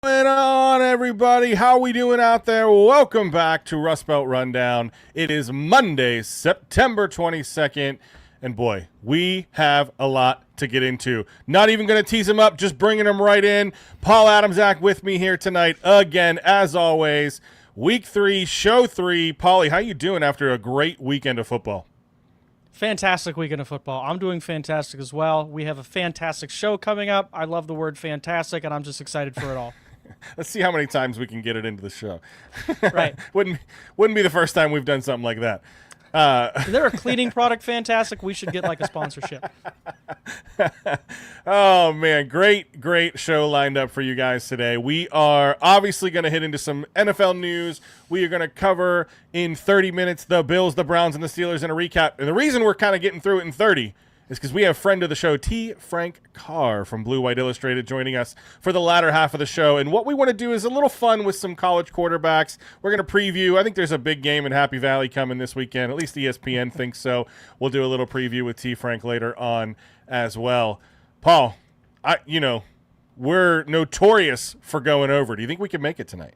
Going on, everybody? How we doing out there? Welcome back to Rust Belt Rundown. It is Monday, September 22nd, and boy, we have a lot to get into. Not even going to tease him up, just bringing him right in. Paul Adamczak with me here tonight again, as always. Week 3, Show 3. Paulie, how you doing after a great weekend of football? Fantastic weekend of football. I'm doing fantastic as well. We have a fantastic show coming up. I love the word fantastic, and I'm just excited for it all. Let's see how many times we can get it into the show. Right. Wouldn't be the first time we've done something like that. Is there a cleaning product fantastic? We should get like a sponsorship. Oh, man. Great show lined up for you guys today. We are obviously going to hit into some NFL news. We are going to cover in 30 minutes the Bills, the Browns, and the Steelers in a recap. And the reason we're kind of getting through it in 30 is because we have friend of the show, T. Frank Carr from Blue White Illustrated, joining us for the latter half of the show. And what we want to do is a little fun with some college quarterbacks. We're going to preview. I think there's a big game in Happy Valley coming this weekend. At least ESPN thinks so. We'll do a little preview with T. Frank later on as well. Paul, we're notorious for going over. Do you think we can make it tonight?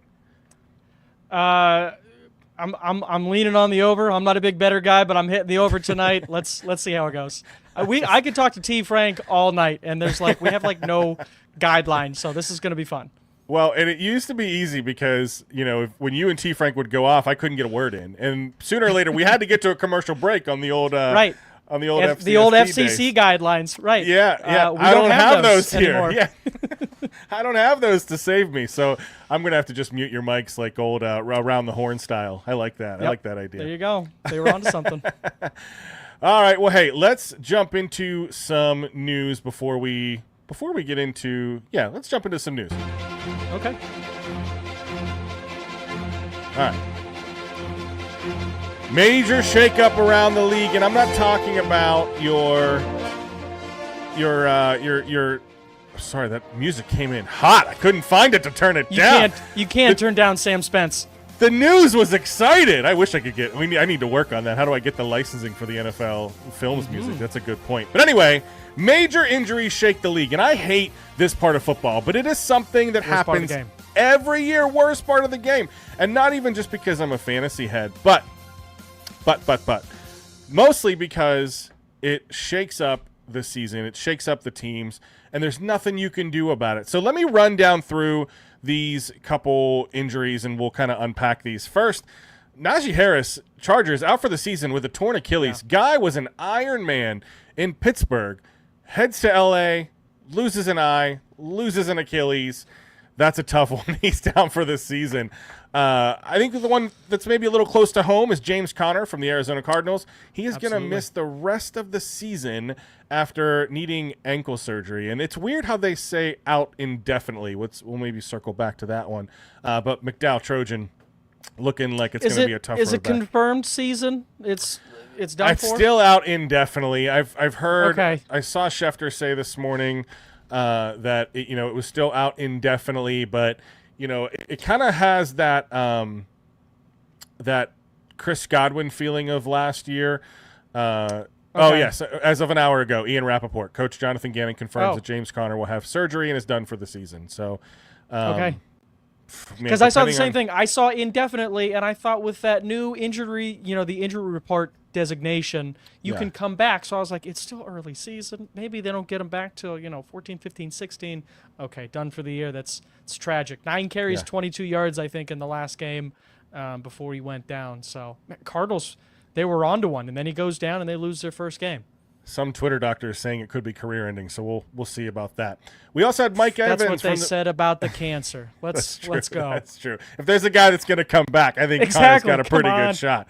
I'm leaning on the over. I'm not a big better guy, but I'm hitting the over tonight. Let's see how it goes. I could talk to T. Frank all night, and we have no guidelines, so this is going to be fun. Well, and it used to be easy because, when you and T. Frank would go off, I couldn't get a word in. And sooner or later, we had to get to a commercial break on the old right. On the old FCC guidelines, right? Yeah. We I don't have those anymore. here. Yeah. I don't have those to save me, so I'm going to have to just mute your mics like old around the horn style. I like that. Yep. I like that idea. There you go. They were onto something. All right. Well, hey, let's jump into some news before we get into – let's jump into some news. Okay. All right. Major shakeup around the league, and I'm not talking about your sorry, that music came in hot. I couldn't find it to turn it down. You can't turn down Sam Spence. The news was excited. I wish I could get. I need to work on that. How do I get the licensing for the NFL Films music? That's a good point. But anyway, major injuries shake the league, and I hate this part of football, but it is something that happens every year. Worst part of the game, and not even just because I'm a fantasy head, but mostly because it shakes up the season. It shakes up the teams, and there's nothing you can do about it. So let me run down through these couple injuries, and we'll kind of unpack these. First, Najee Harris, Chargers, out for the season with a torn Achilles. Yeah. Guy was an Iron Man in Pittsburgh. Heads to L.A., loses an eye, loses an Achilles. That's a tough one. He's down for the season. I think the one that's maybe a little close to home is James Conner from the Arizona Cardinals. He is going to miss the rest of the season after needing ankle surgery. And it's weird how they say out indefinitely. We'll maybe circle back to that one. But McDowell Trojan looking like it's going to be a tough road back. Is it confirmed season? It's done It's for? still out indefinitely. I've heard. Okay. I saw Schefter say this morning that it was still out indefinitely, but it kind of has that that Chris Godwin feeling of last year. Okay. Oh yes, as of an hour ago, Ian Rappaport, Coach Jonathan Gannon confirms that James Conner will have surgery and is done for the season. So okay. Because I saw the same thing. I saw indefinitely, and I thought with that new injury, the injury report designation, you can come back. So I was like, it's still early season. Maybe they don't get him back till 14, 15, 16. Okay, done for the year. It's tragic. 9 carries, 22 yards, I think, in the last game before he went down. So Cardinals, they were onto one, and then he goes down and they lose their first game. Some Twitter doctor is saying it could be career-ending, so we'll see about that. We also had Mike Evans. That's what they said about the cancer. Let's go. That's true. If there's a guy that's going to come back, I think Connor's got a pretty good shot.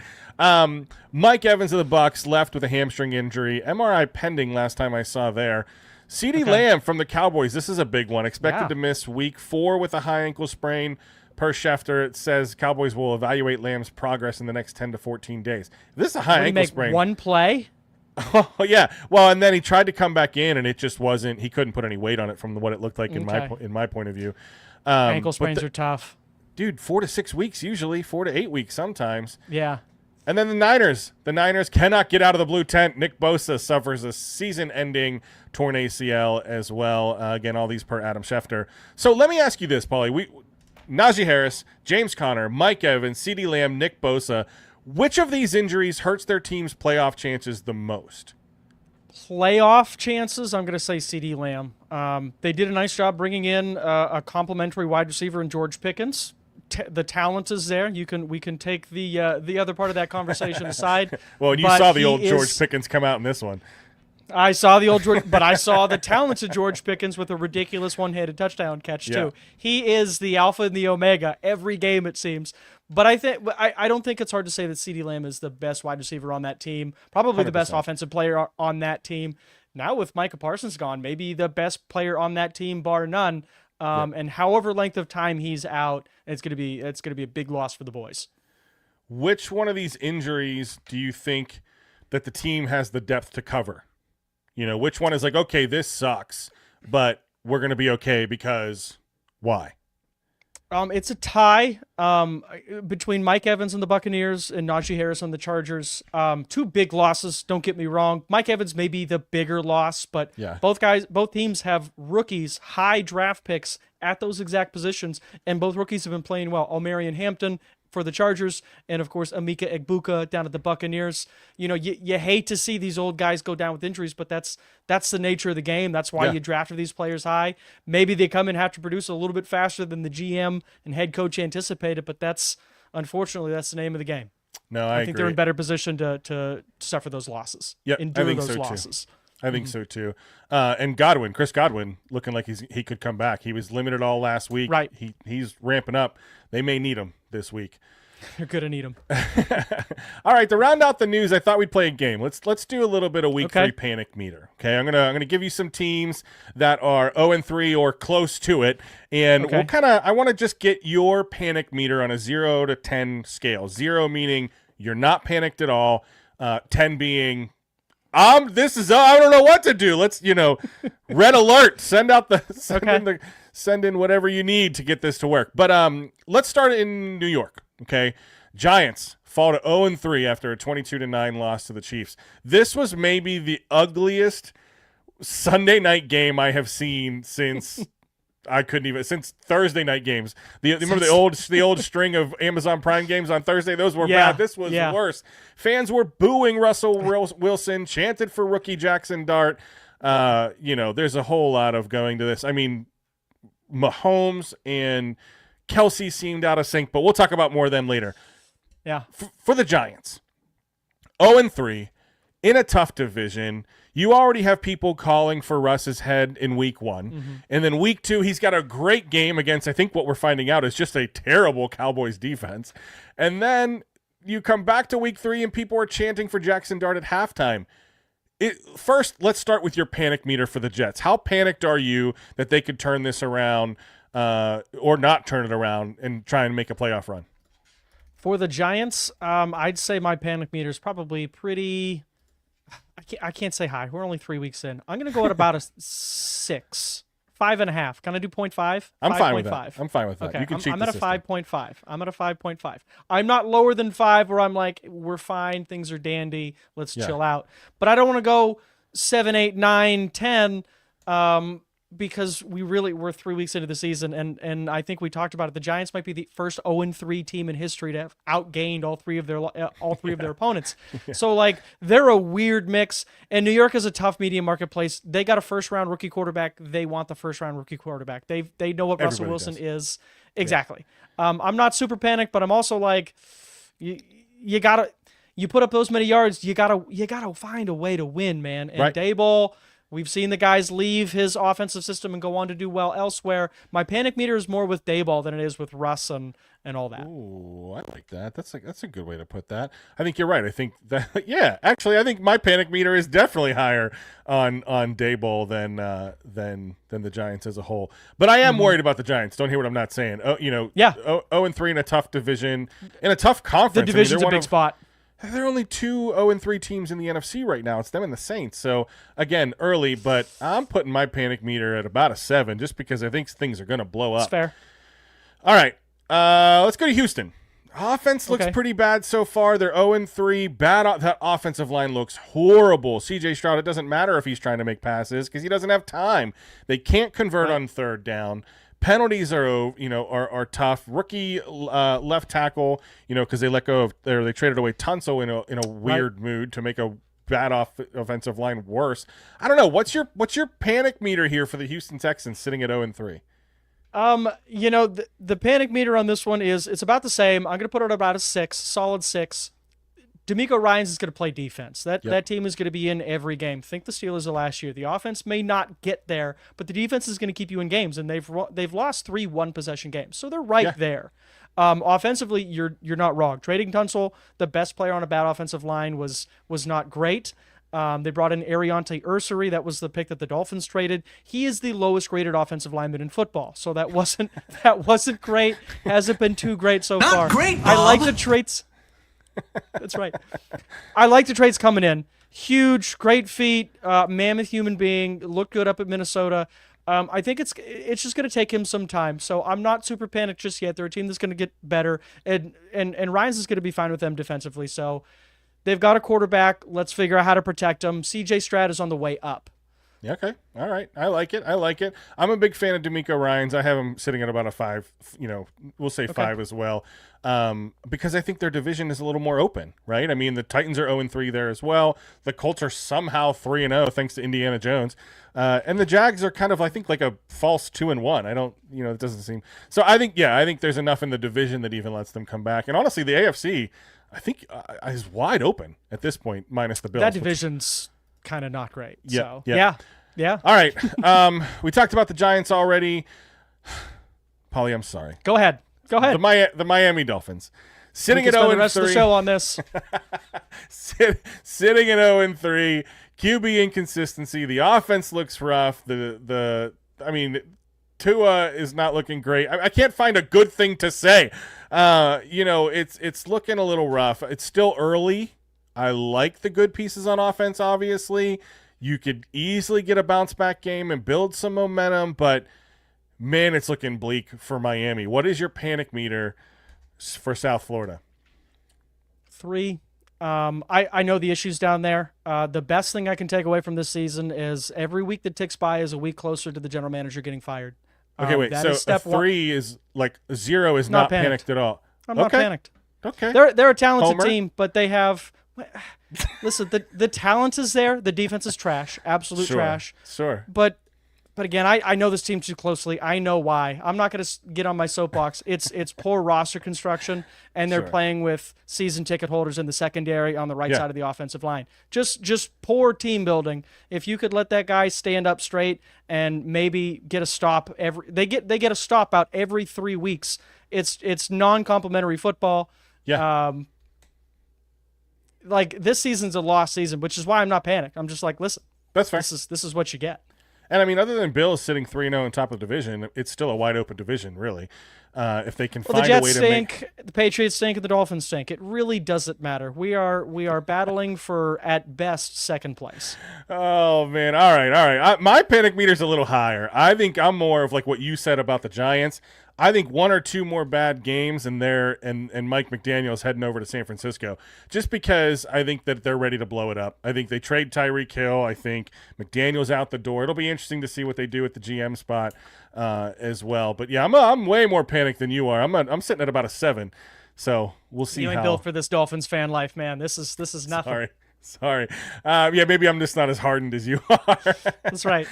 Mike Evans of the Bucs left with a hamstring injury. MRI pending last time I saw there. CeeDee Lamb from the Cowboys. This is a big one. Expected to miss week 4 with a high ankle sprain. Per Schefter, it says Cowboys will evaluate Lamb's progress in the next 10 to 14 days. This is a high ankle sprain. One play? Oh, yeah. Well, and then he tried to come back in, and it just wasn't – he couldn't put any weight on it from what it looked like in my point of view. Ankle sprains are tough. Dude, 4 to 6 weeks usually, 4 to 8 weeks sometimes. Yeah. And then the Niners. The Niners cannot get out of the blue tent. Nick Bosa suffers a season-ending torn ACL as well. Again, all these per Adam Schefter. So let me ask you this, Paulie. Najee Harris, James Conner, Mike Evans, CeeDee Lamb, Nick Bosa. Which of these injuries hurts their team's playoff chances the most? Playoff chances, I'm going to say CeeDee Lamb. They did a nice job bringing in a complimentary wide receiver in George Pickens. The talent is there. We can take the other part of that conversation aside. Well, you saw the old George Pickens come out in this one. I saw the old George, but I saw the talented George Pickens with a ridiculous one-handed touchdown catch too. He is the alpha and the omega every game, it seems. But I don't think it's hard to say that CeeDee Lamb is the best wide receiver on that team, probably 100%. The best offensive player on that team. Now with Micah Parsons gone, maybe the best player on that team, bar none. And however length of time he's out, it's gonna be a big loss for the boys. Which one of these injuries do you think that the team has the depth to cover? You know, which one is like, okay, this sucks, but we're gonna be okay because why? It's a tie between Mike Evans and the Buccaneers and Najee Harris on the Chargers. Two big losses, don't get me wrong. Mike Evans may be the bigger loss, but both teams have rookies, high draft picks at those exact positions, and both rookies have been playing well. Omarion Hampton for the Chargers, and of course Emeka Egbuka down at the Buccaneers. You know, you hate to see these old guys go down with injuries, but that's the nature of the game. That's why you drafted these players high. Maybe they come and have to produce a little bit faster than the GM and head coach anticipated, but unfortunately that's the name of the game. No, I think agree. They're in better position to suffer those losses. Yep, endure I think those so losses. Too. I think so too. And Chris Godwin, looking like he could come back. He was limited all last week. Right. He's ramping up. They may need him this week. You're going to need him. All right, to round out the news, I thought we'd play a game. Let's do a little bit of week 3 panic meter. Okay, I'm gonna give you some teams that are 0-3 or close to it, and we'll I want to just get your panic meter on a 0 to 10 scale. 0 meaning you're not panicked at all. 10 being I don't know what to do. Let's red alert. Send in whatever you need to get this to work. But let's start in New York. Okay, Giants fall to 0-3 after a 22-9 loss to the Chiefs. This was maybe the ugliest Sunday night game I have seen since since Thursday night games. Remember the old string of Amazon Prime games on Thursday? Those were bad. This was worse. Fans were booing Russell Wilson, chanted for rookie Jackson Dart. There's a whole lot of going to this. I mean, Mahomes and Kelsey seemed out of sync, but we'll talk about more of them later. Yeah. For the Giants, 0-3 in a tough division. You already have people calling for Russ's head in week 1. Mm-hmm. And then week 2, he's got a great game against, I think what we're finding out is just a terrible Cowboys defense. And then you come back to week 3 and people are chanting for Jackson Dart at halftime. First, let's start with your panic meter for the Jets. How panicked are you that they could turn this around or not turn it around and try and make a playoff run? For the Giants, I'd say my panic meter is probably pretty I can't say high. We're only 3 weeks in. I'm going to go at about a 6, 5.5. Can I do 0.5? I'm fine with that. I'm fine with that. Okay. You can cheat I'm the at a system. 5.5. I'm at a 5.5. I'm not lower than 5 where I'm like, we're fine. Things are dandy. Let's chill out. But I don't want to go 7, 8, 9, 10 because we're 3 weeks into the season. And I think we talked about it. The Giants might be the first 0-3 team in history to have outgained all three of their opponents. Yeah. So they're a weird mix. And New York is a tough media marketplace. They got a first round rookie quarterback. They want the first round rookie quarterback. They know what Russell Wilson is. Exactly. Yeah. I'm not super panicked, but I'm also like, you put up those many yards, you gotta find a way to win, man. And Daboll, we've seen the guys leave his offensive system and go on to do well elsewhere. My panic meter is more with Daboll than it is with Russ and all that. Ooh, I like that. That's a good way to put that. I think you're right. I think that actually I think my panic meter is definitely higher on Daboll than the Giants as a whole. But I am worried about the Giants. Don't hear what I'm not saying. 0-3 in a tough division, in a tough conference. The division's a big spot. There are only 2 0-3 teams in the NFC right now. It's them and the Saints. So, again, early, but I'm putting my panic meter at about a 7 just because I think things are going to blow up. That's fair. All right. Let's go to Houston. Offense looks pretty bad so far. They're 0-3. That offensive line looks horrible. C.J. Stroud, it doesn't matter if he's trying to make passes because he doesn't have time. They can't convert on third down. Penalties are tough. Rookie left tackle, because they let go of they traded away Tunsil in a weird mood to make a bad offensive line worse. I don't know. What's your panic meter here for the Houston Texans sitting at 0-3? The panic meter on this one it's about the same. I'm going to put it about a 6, solid 6. D'Amico Ryans is going to play defense. That team is going to be in every game. Think the Steelers of last year. The offense may not get there, but the defense is going to keep you in games, and they've lost 3 one-possession games, so they're right there. Offensively, you're not wrong. Trading Tunsil, the best player on a bad offensive line, was not great. They brought in Ariante Ursary. That was the pick that the Dolphins traded. He is the lowest graded offensive lineman in football, so that wasn't great. Hasn't been too great so far. Not great, Bob. I like the traits. That's right. I like the trades coming in. Huge, great feet, mammoth human being, looked good up at Minnesota. I think it's just going to take him some time. So I'm not super panicked just yet. They're a team that's going to get better, and Ryans is going to be fine with them defensively. So they've got a quarterback. Let's figure out how to protect him. C.J. Stroud is on the way up. Yeah, okay. All right. I like it. I'm a big fan of D'Amico Ryans. I have him sitting at about a 5, we'll say 5 as well. Because I think their division is a little more open, right? I mean, the Titans are 0-3 there as well. The Colts are somehow 3-0 thanks to Indiana Jones. And the Jags are kind of, I think, like a false 2-1. I don't, it doesn't seem. So I think there's enough in the division that even lets them come back. And honestly, the AFC, I think, is wide open at this point, minus the Bills. That division's kind of not great. Yeah. All right. We talked about the Giants already. Polly, I'm sorry. Go ahead. The Miami Dolphins sitting at 0-3. The rest of the show on this. Sitting at 0-3. QB inconsistency. The offense looks rough. Tua is not looking great. I can't find a good thing to say. It's looking a little rough. It's still early. I like the good pieces on offense, obviously. You could easily get a bounce-back game and build some momentum, but, man, it's looking bleak for Miami. What is your panic meter for South Florida? 3. I know the issues down there. The best thing I can take away from this season is every week that ticks by is a week closer to the general manager getting fired. Okay, wait. So a 3 is like 0 is not panicked at all. I'm not panicked. Okay. They're a talented team, but they have – listen, the talent is there. The defense is trash, absolute trash. Sure. But again, I know this team too closely. I know why. I'm not going to get on my soapbox. It's poor roster construction, and they're playing with season ticket holders in the secondary on the right side of the offensive line. Just poor team building. If you could let that guy stand up straight and maybe get a stop they get a stop out every 3 weeks. It's non-complimentary football. Yeah. Like this season's a lost season, which is why I'm not panicked. I'm just like, listen, that's fair. This is what you get. And I mean, other than Bills sitting 3-0 on top of the division, it's still a wide open division, really. If they can find a way to stink, the Patriots stink, and the Dolphins stink. It really doesn't matter. We are battling for at best second place. Oh man! All right. My panic meter's a little higher. I think I'm more of like what you said about the Giants. I think 1 or 2 more bad games and Mike McDaniel's heading over to San Francisco, just because I think that they're ready to blow it up. I think they trade Tyreek Hill. I think McDaniel's out the door. It'll be interesting to see what they do at the GM spot as well. But yeah, I'm way more panicked than you are. I'm sitting at about a 7, so we'll see. You ain't built for this Dolphins fan life, man. This is nothing. Sorry. Maybe I'm just not as hardened as you are. That's right.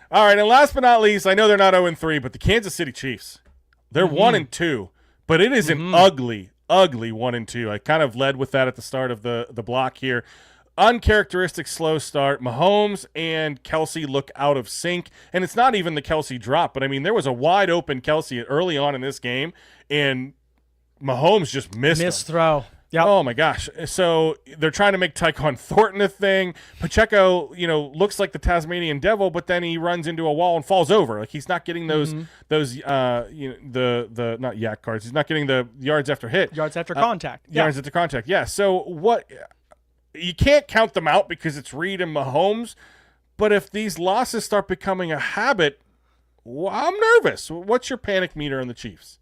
All right, and last but not least, I know they're not 0-3, but the Kansas City Chiefs. They're 1-2, but it is an ugly 1-2. I kind of led with that at the start of the block here. Uncharacteristic slow start. Mahomes and Kelsey look out of sync, and it's not even the Kelsey drop, but I mean there was a wide open Kelsey early on in this game, and Mahomes just missed throw. Yep. Oh my gosh! So they're trying to make Tyquan Thornton a thing. Pacheco, looks like the Tasmanian devil, but then he runs into a wall and falls over. Like he's not getting those the not yak cards. He's not getting the yards after hit. Yards after contact. Yards after contact. Yeah. So what? You can't count them out because it's Reed and Mahomes. But if these losses start becoming a habit, I'm nervous. What's your panic meter on the Chiefs?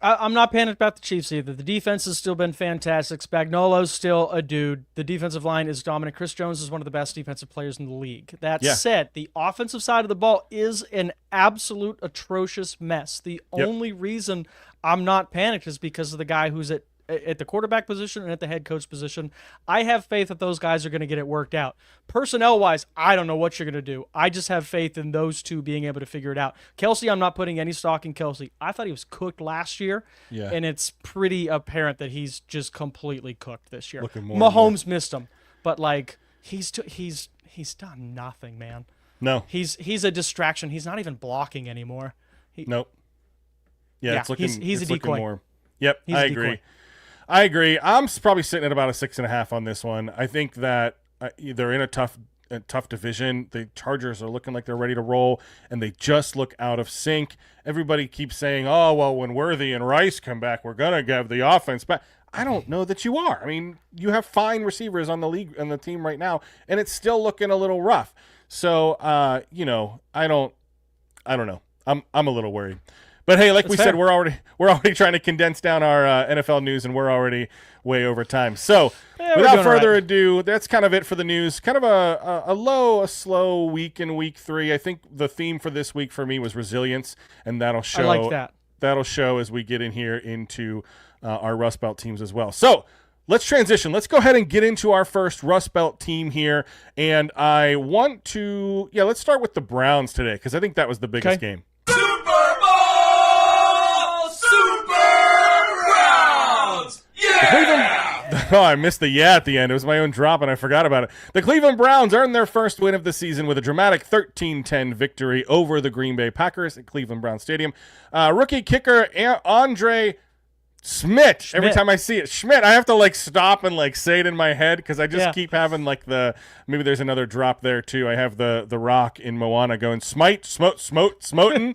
I'm not panicked about the Chiefs either. The defense has still been fantastic. Spagnuolo's still a dude. The defensive line is dominant. Chris Jones is one of the best defensive players in the league. That said, the offensive side of the ball is an absolute atrocious mess. The only reason I'm not panicked is because of the guy who's at the quarterback position and at the head coach position. I have faith that those guys are going to get it worked out. Personnel-wise, I don't know what you're going to do. I just have faith in those two being able to figure it out. Kelsey, I'm not putting any stock in Kelsey. I thought he was cooked last year, and it's pretty apparent that he's just completely cooked this year. Mahomes missed him, but like he's done nothing, man. No, he's a distraction. He's not even blocking anymore. Nope. Yeah, it's looking. He's a decoy. More. Yep, I agree. I agree. I'm probably sitting at about a 6.5 on this one. I think that they're in a tough division. The Chargers are looking like they're ready to roll, and they just look out of sync. Everybody keeps saying, "Oh, well, when Worthy and Rice come back, we're gonna give the offense back." I don't know that you are. I mean, you have fine receivers on the team right now, and it's still looking a little rough. So, I don't know. I'm a little worried. But hey, like we said, we're already trying to condense down our NFL news, and we're already way over time. So, without further ado, that's kind of it for the news. Kind of a slow week in week 3. I think the theme for this week for me was resilience, and that'll show. I like that. That'll show as we get in here into our Rust Belt teams as well. So, let's transition. Let's go ahead and get into our first Rust Belt team here, and I want to let's start with the Browns today because I think that was the biggest game. I missed the at the end. It was my own drop, and I forgot about it. The Cleveland Browns earned their first win of the season with a dramatic 13-10 victory over the Green Bay Packers at Cleveland Brown Stadium. Rookie kicker Andre Schmidt. Every time I see it, Schmidt, I have to stop and say it in my head because I just keep having maybe there's another drop there too. I have the Rock in Moana going smoten.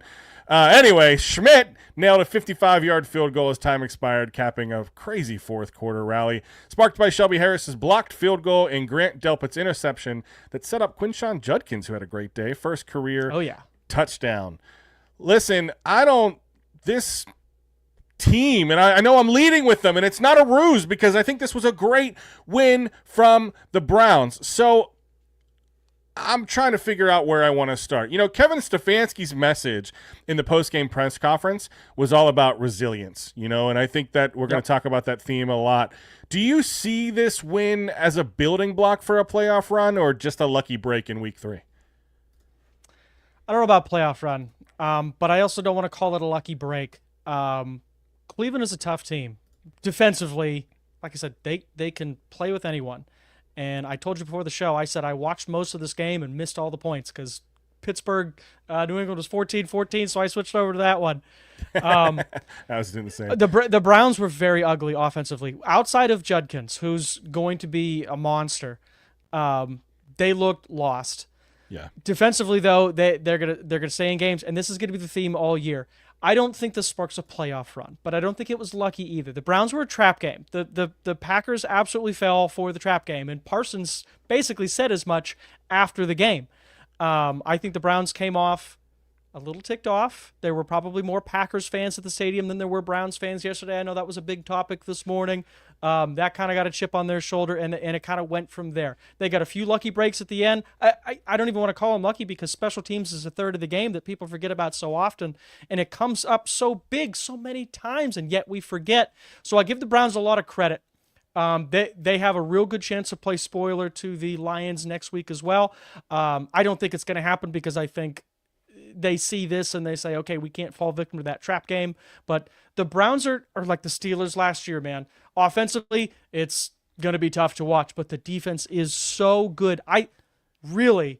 Anyway, Schmidt nailed a 55-yard field goal as time expired, capping a crazy fourth-quarter rally, sparked by Shelby Harris's blocked field goal and Grant Delpit's interception that set up Quinshon Judkins, who had a great day, first career touchdown. Listen, this team, and I know I'm leading with them, and it's not a ruse because I think this was a great win from the Browns. So I'm trying to figure out where I want to start. Kevin Stefanski's message in the post-game press conference was all about resilience, and I think that we're going to talk about that theme a lot. Do you see this win as a building block for a playoff run or just a lucky break in week 3? I don't know about playoff run, but I also don't want to call it a lucky break. Cleveland is a tough team. Defensively, like I said, they can play with anyone. And I told you before the show, I said I watched most of this game and missed all the points because Pittsburgh, New England was 14-14, so I switched over to that one. I was doing the same. The Browns were very ugly offensively. Outside of Judkins, who's going to be a monster, they looked lost. Yeah. Defensively, though, they're gonna stay in games, and this is gonna be the theme all year. I don't think this sparks a playoff run, but I don't think it was lucky either. The Browns were a trap game. The Packers absolutely fell for the trap game, and Parsons basically said as much after the game. I think the Browns came off a little ticked off. There were probably more Packers fans at the stadium than there were Browns fans yesterday. I know that was a big topic this morning. That kind of got a chip on their shoulder, and it kind of went from there. They got a few lucky breaks at the end. I don't even want to call them lucky because special teams is a third of the game that people forget about so often, and it comes up so big so many times, and yet we forget. So I give the Browns a lot of credit. They have a real good chance to play spoiler to the Lions next week as well. I don't think it's going to happen because I think they see this and they say, okay, we can't fall victim to that trap game. But the Browns are like the Steelers last year, man. Offensively, it's going to be tough to watch, but the defense is so good. We're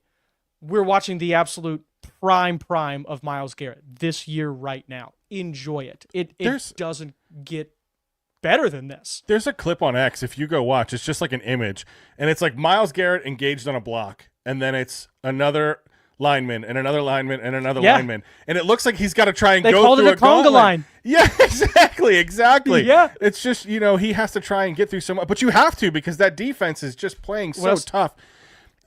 watching the absolute prime of Myles Garrett this year right now. Enjoy it. It doesn't get better than this. There's a clip on X, if you go watch, it's just like an image, and it's like Myles Garrett engaged on a block, and then it's another lineman and another lineman and another lineman, and it looks like he's got to try and go through a conga line. Yeah, exactly. Yeah, it's just he has to try and get through so much, but you have to because that defense is just playing so tough.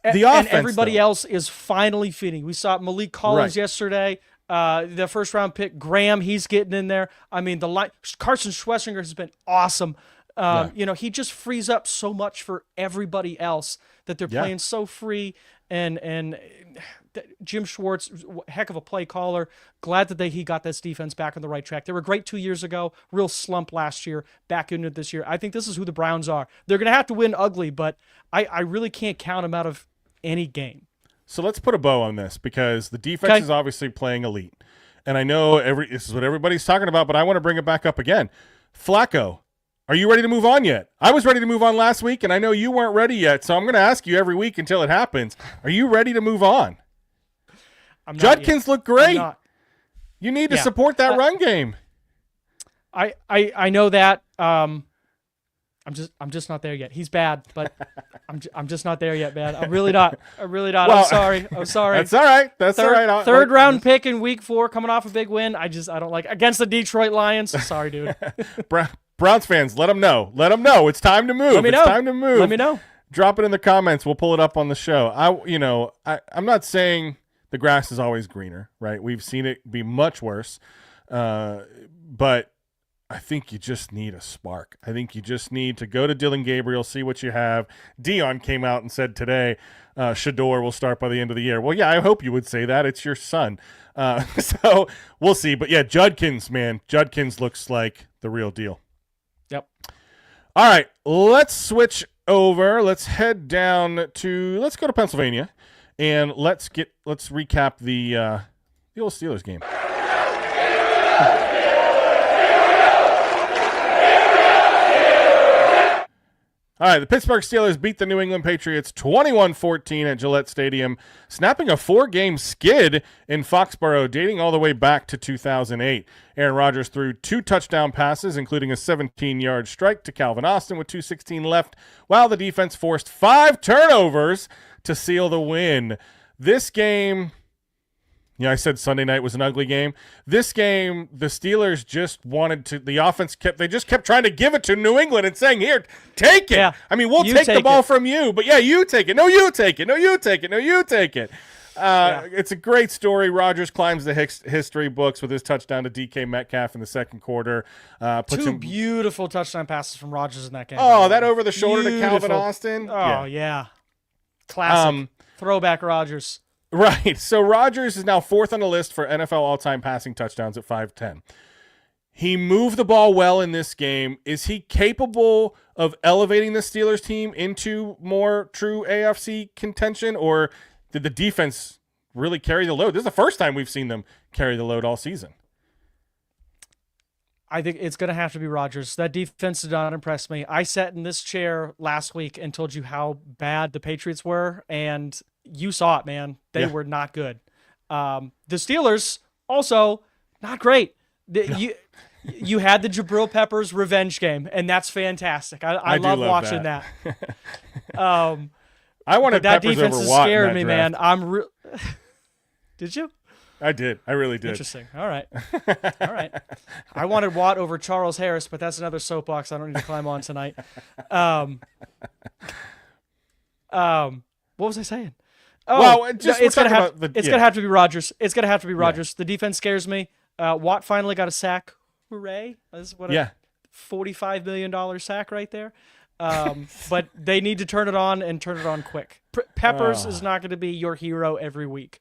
The offense, and everybody else is finally feeding. We saw Malik Collins yesterday. The first round pick, Graham, he's getting in there. I mean, Carson Schwessinger has been awesome. He just frees up so much for everybody else that they're playing so free. And Jim Schwartz, heck of a play caller. Glad that he got this defense back on the right track. They were great 2 years ago, real slump last year, back into it this year. I think this is who the Browns are. They're going to have to win ugly, but I really can't count them out of any game. So let's put a bow on this because the defense is obviously playing elite. And I know this is what everybody's talking about, but I want to bring it back up again. Flacco, are you ready to move on yet? I was ready to move on last week, and I know you weren't ready yet, so I'm going to ask you every week until it happens. Are you ready to move on? Judkins look great. You need to support that run game. I know that. I'm just not there yet. He's bad, but I'm just not there yet, man. I'm really not. Well, I'm sorry. That's all right. All right. Third round pick in week 4, coming off a big win. I don't like against the Detroit Lions. Sorry, dude. Browns fans, let them know. It's time to move. Time to move. Let me know. Drop it in the comments. We'll pull it up on the show. I'm not saying the grass is always greener, right? We've seen it be much worse, but I think you just need a spark. I think you just need to go to Dylan Gabriel, see what you have. Dion came out and said today, Shador will start by the end of the year. Well, yeah, I hope you would say that. It's your son. So we'll see. But yeah, Judkins, man. Judkins looks like the real deal. Yep. All right, let's switch over. Let's head down to, let's go to Pennsylvania, and let's recap the old Steelers game. All right, the Pittsburgh Steelers beat the New England Patriots 21-14 at Gillette Stadium, snapping a 4-game skid in Foxborough dating all the way back to 2008. Aaron Rodgers threw 2 touchdown passes, including a 17-yard strike to Calvin Austin with 2:16 left, while the defense forced 5 turnovers to seal the win. This game... Yeah, I said Sunday night was an ugly game. This game, the Steelers just wanted to – the offense kept trying to give it to New England and saying, here, take it. Yeah, I mean, we'll take the ball from you. But, yeah, you take it. No, you take it. No, you take it. No, you take it. It's a great story. Rodgers climbs the history books with his touchdown to DK Metcalf in the second quarter. Two beautiful touchdown passes from Rodgers in that game. Oh, that over the shoulder to Calvin Austin? Oh, yeah. Classic. Throwback Rodgers. Right. So Rodgers is now 4th on the list for NFL all-time passing touchdowns at 5'10". He moved the ball well in this game. Is he capable of elevating the Steelers team into more true AFC contention, or did the defense really carry the load? This is the first time we've seen them carry the load all season. I think it's going to have to be Rodgers. That defense did not impress me. I sat in this chair last week and told you how bad the Patriots were, and you saw it, man. They were not good. The Steelers, also, not great. You had the Jabrill Peppers revenge game, and that's fantastic. I love watching that. I wanted that Peppers defense over is Watt scaring me, draft. man. Did you? I did. I really did. Interesting. All right. I wanted Watt over Charles Harris, but that's another soapbox I don't need to climb on tonight. What was I saying? Oh, well, it's gonna have to be Rodgers. It's gonna have to be Rodgers. The defense scares me. Watt finally got a sack. Hooray! This is what $45 million sack right there. But they need to turn it on and turn it on quick. Peppers is not going to be your hero every week.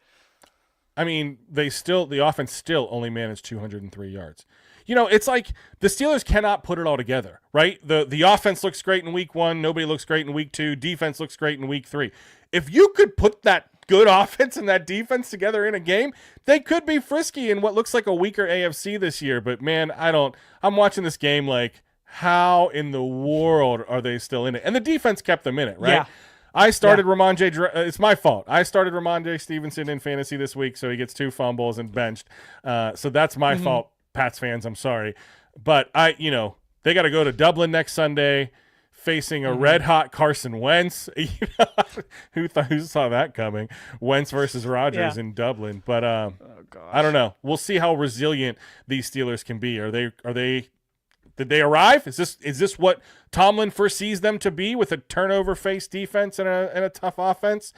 I mean, the offense still only managed 203 yards. You know, it's like the Steelers cannot put it all together, right? The offense looks great in week 1. Nobody looks great in week 2. Defense looks great in week 3. If you could put that good offense and that defense together in a game, they could be frisky in what looks like a weaker AFC this year. But, man, I'm watching this game like, how in the world are they still in it? And the defense kept them in it, right? Yeah. I started Ramondre. It's my fault. I started Ramondre Stevenson in fantasy this week, so he gets 2 fumbles and benched. So that's my fault, Pats fans. I'm sorry. But they got to go to Dublin next Sunday facing a red-hot Carson Wentz. Who saw that coming? Wentz versus Rodgers in Dublin. But I don't know. We'll see how resilient these Steelers can be. Did they arrive? Is this what Tomlin foresees them to be with a turnover-faced defense and a tough offense?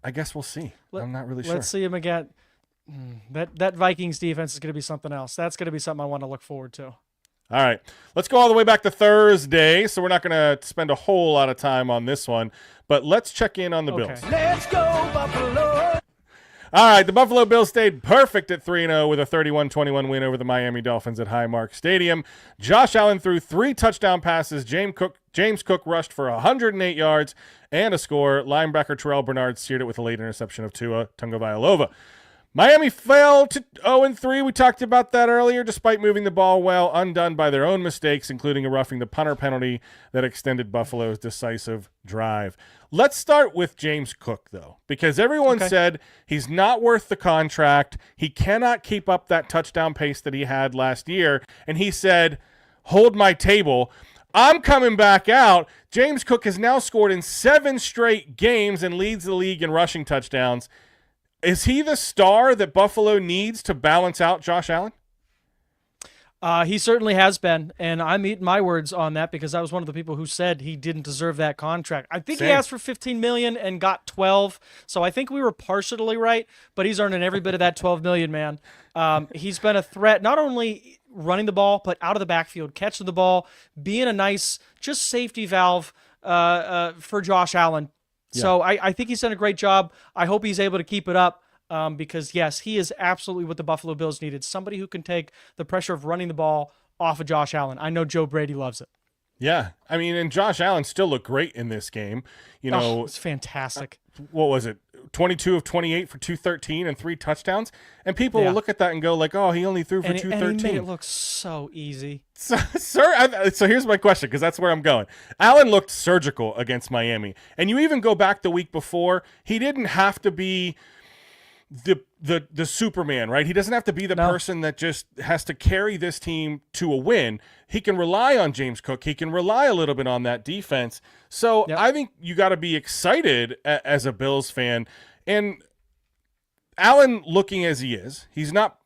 I guess we'll see. I'm not really sure. Let's see him again. That Vikings defense is going to be something else. That's going to be something I want to look forward to. All right. Let's go all the way back to Thursday. So we're not going to spend a whole lot of time on this one, but let's check in on the Bills. Let's go, Buffalo. All right, the Buffalo Bills stayed perfect at 3-0 with a 31-21 win over the Miami Dolphins at Highmark Stadium. Josh Allen threw 3 touchdown passes. James Cook rushed for 108 yards and a score. Linebacker Terrell Bernard steered it with a late interception of Tua Tagovailoa. Miami fell to 0-3. We talked about that earlier, despite moving the ball well, undone by their own mistakes, including a roughing the punter penalty that extended Buffalo's decisive drive. Let's start with James Cook, though, because everyone said he's not worth the contract. He cannot keep up that touchdown pace that he had last year. And he said, hold my table. I'm coming back out. James Cook has now scored in 7 straight games and leads the league in rushing touchdowns. Is he the star that Buffalo needs to balance out Josh Allen? He certainly has been, and I'm eating my words on that because I was one of the people who said he didn't deserve that contract. I think he asked for $15 million and got 12, so I think we were partially right, but he's earning every bit of that $12 million, man. He's been a threat, not only running the ball, but out of the backfield, catching the ball, being a nice just safety valve for Josh Allen. So I think he's done a great job. I hope he's able to keep it up because, yes, he is absolutely what the Buffalo Bills needed. Somebody who can take the pressure of running the ball off of Josh Allen. I know Joe Brady loves it. Yeah. I mean, and Josh Allen still looked great in this game. You know, it's fantastic. What was it? 22 of 28 for 213 and 3 touchdowns. And people will look at that and go like, oh, he only threw for 213. And he made it look so easy. So here's my question, because that's where I'm going. Allen looked surgical against Miami. And you even go back the week before, he didn't have to be the Superman, right? He doesn't have to be the person that just has to carry this team to a win. He can rely on James Cook. He can rely a little bit on that defense. So I think you got to be excited as a Bills fan. And Allen, looking as he is, he's not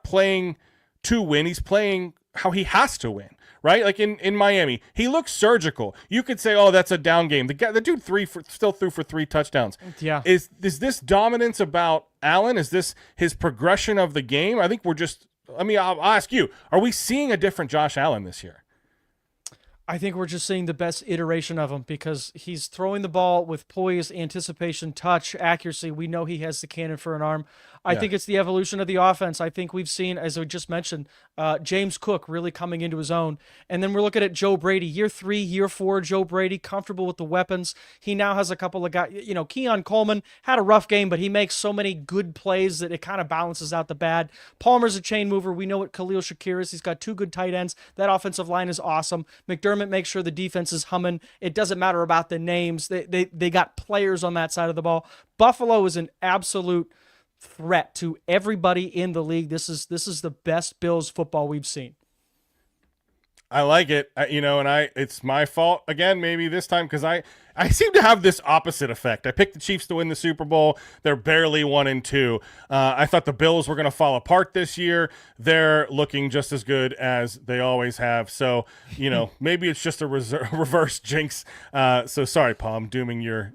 playing to win. He's playing how he has to win, right? Like in Miami, he looks surgical. You could say, oh, that's a down game. The dude still threw for 3 touchdowns. Yeah. Is this dominance about Allen? Is this his progression of the game? I think I'll ask you, are we seeing a different Josh Allen this year? I think we're just seeing the best iteration of him because he's throwing the ball with poise, anticipation, touch, accuracy. We know he has the cannon for an arm. I think it's the evolution of the offense. I think we've seen, as we just mentioned, James Cook really coming into his own. And then we're looking at Joe Brady, year 3, year 4, Joe Brady, comfortable with the weapons. He now has a couple of guys, Keon Coleman had a rough game, but he makes so many good plays that it kind of balances out the bad. Palmer's a chain mover. We know what Khalil Shakir is. He's got 2 good tight ends. That offensive line is awesome. McDermott makes sure the defense is humming. It doesn't matter about the names. They got players on that side of the ball. Buffalo is an absolute threat to everybody in the league. This is the best Bills football we've seen. I like it, it's my fault again, maybe this time, because I seem to have this opposite effect. I picked the Chiefs to win the Super Bowl. They're barely 1-2. I thought the Bills were going to fall apart this year. They're looking just as good as they always have. So, maybe it's just a reverse jinx. So sorry, Paul, I'm dooming your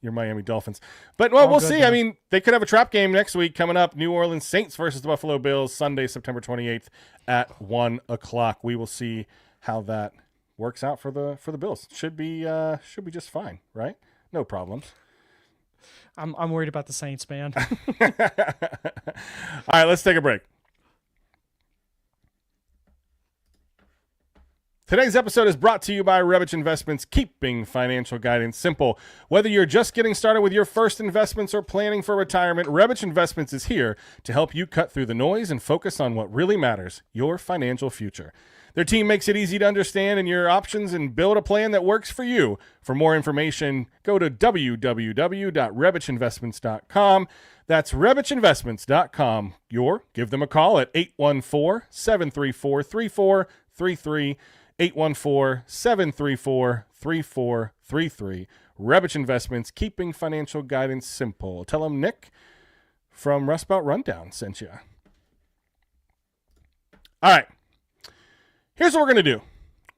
Miami Dolphins. But we'll see. Man. I mean, they could have a trap game next week coming up. New Orleans Saints versus the Buffalo Bills, Sunday, September 28th at 1:00. We will see how that works out for the Bills. Should be just fine, right? No problems. I'm worried about the Saints, man. All right, let's take a break. Today's episode is brought to you by Rebich Investments, keeping financial guidance simple. Whether you're just getting started with your first investments or planning for retirement, Rebich Investments is here to help you cut through the noise and focus on what really matters, your financial future. Their team makes it easy to understand your options and build a plan that works for you. For more information, go to www.rebichinvestments.com. That's rebichinvestments.com. Or give them a call at 814-734-3433. 814-734-3433. Rebich Investments, keeping financial guidance simple. Tell them Nick from Rust Belt Rundown sent you. All right. Here's what we're going to do.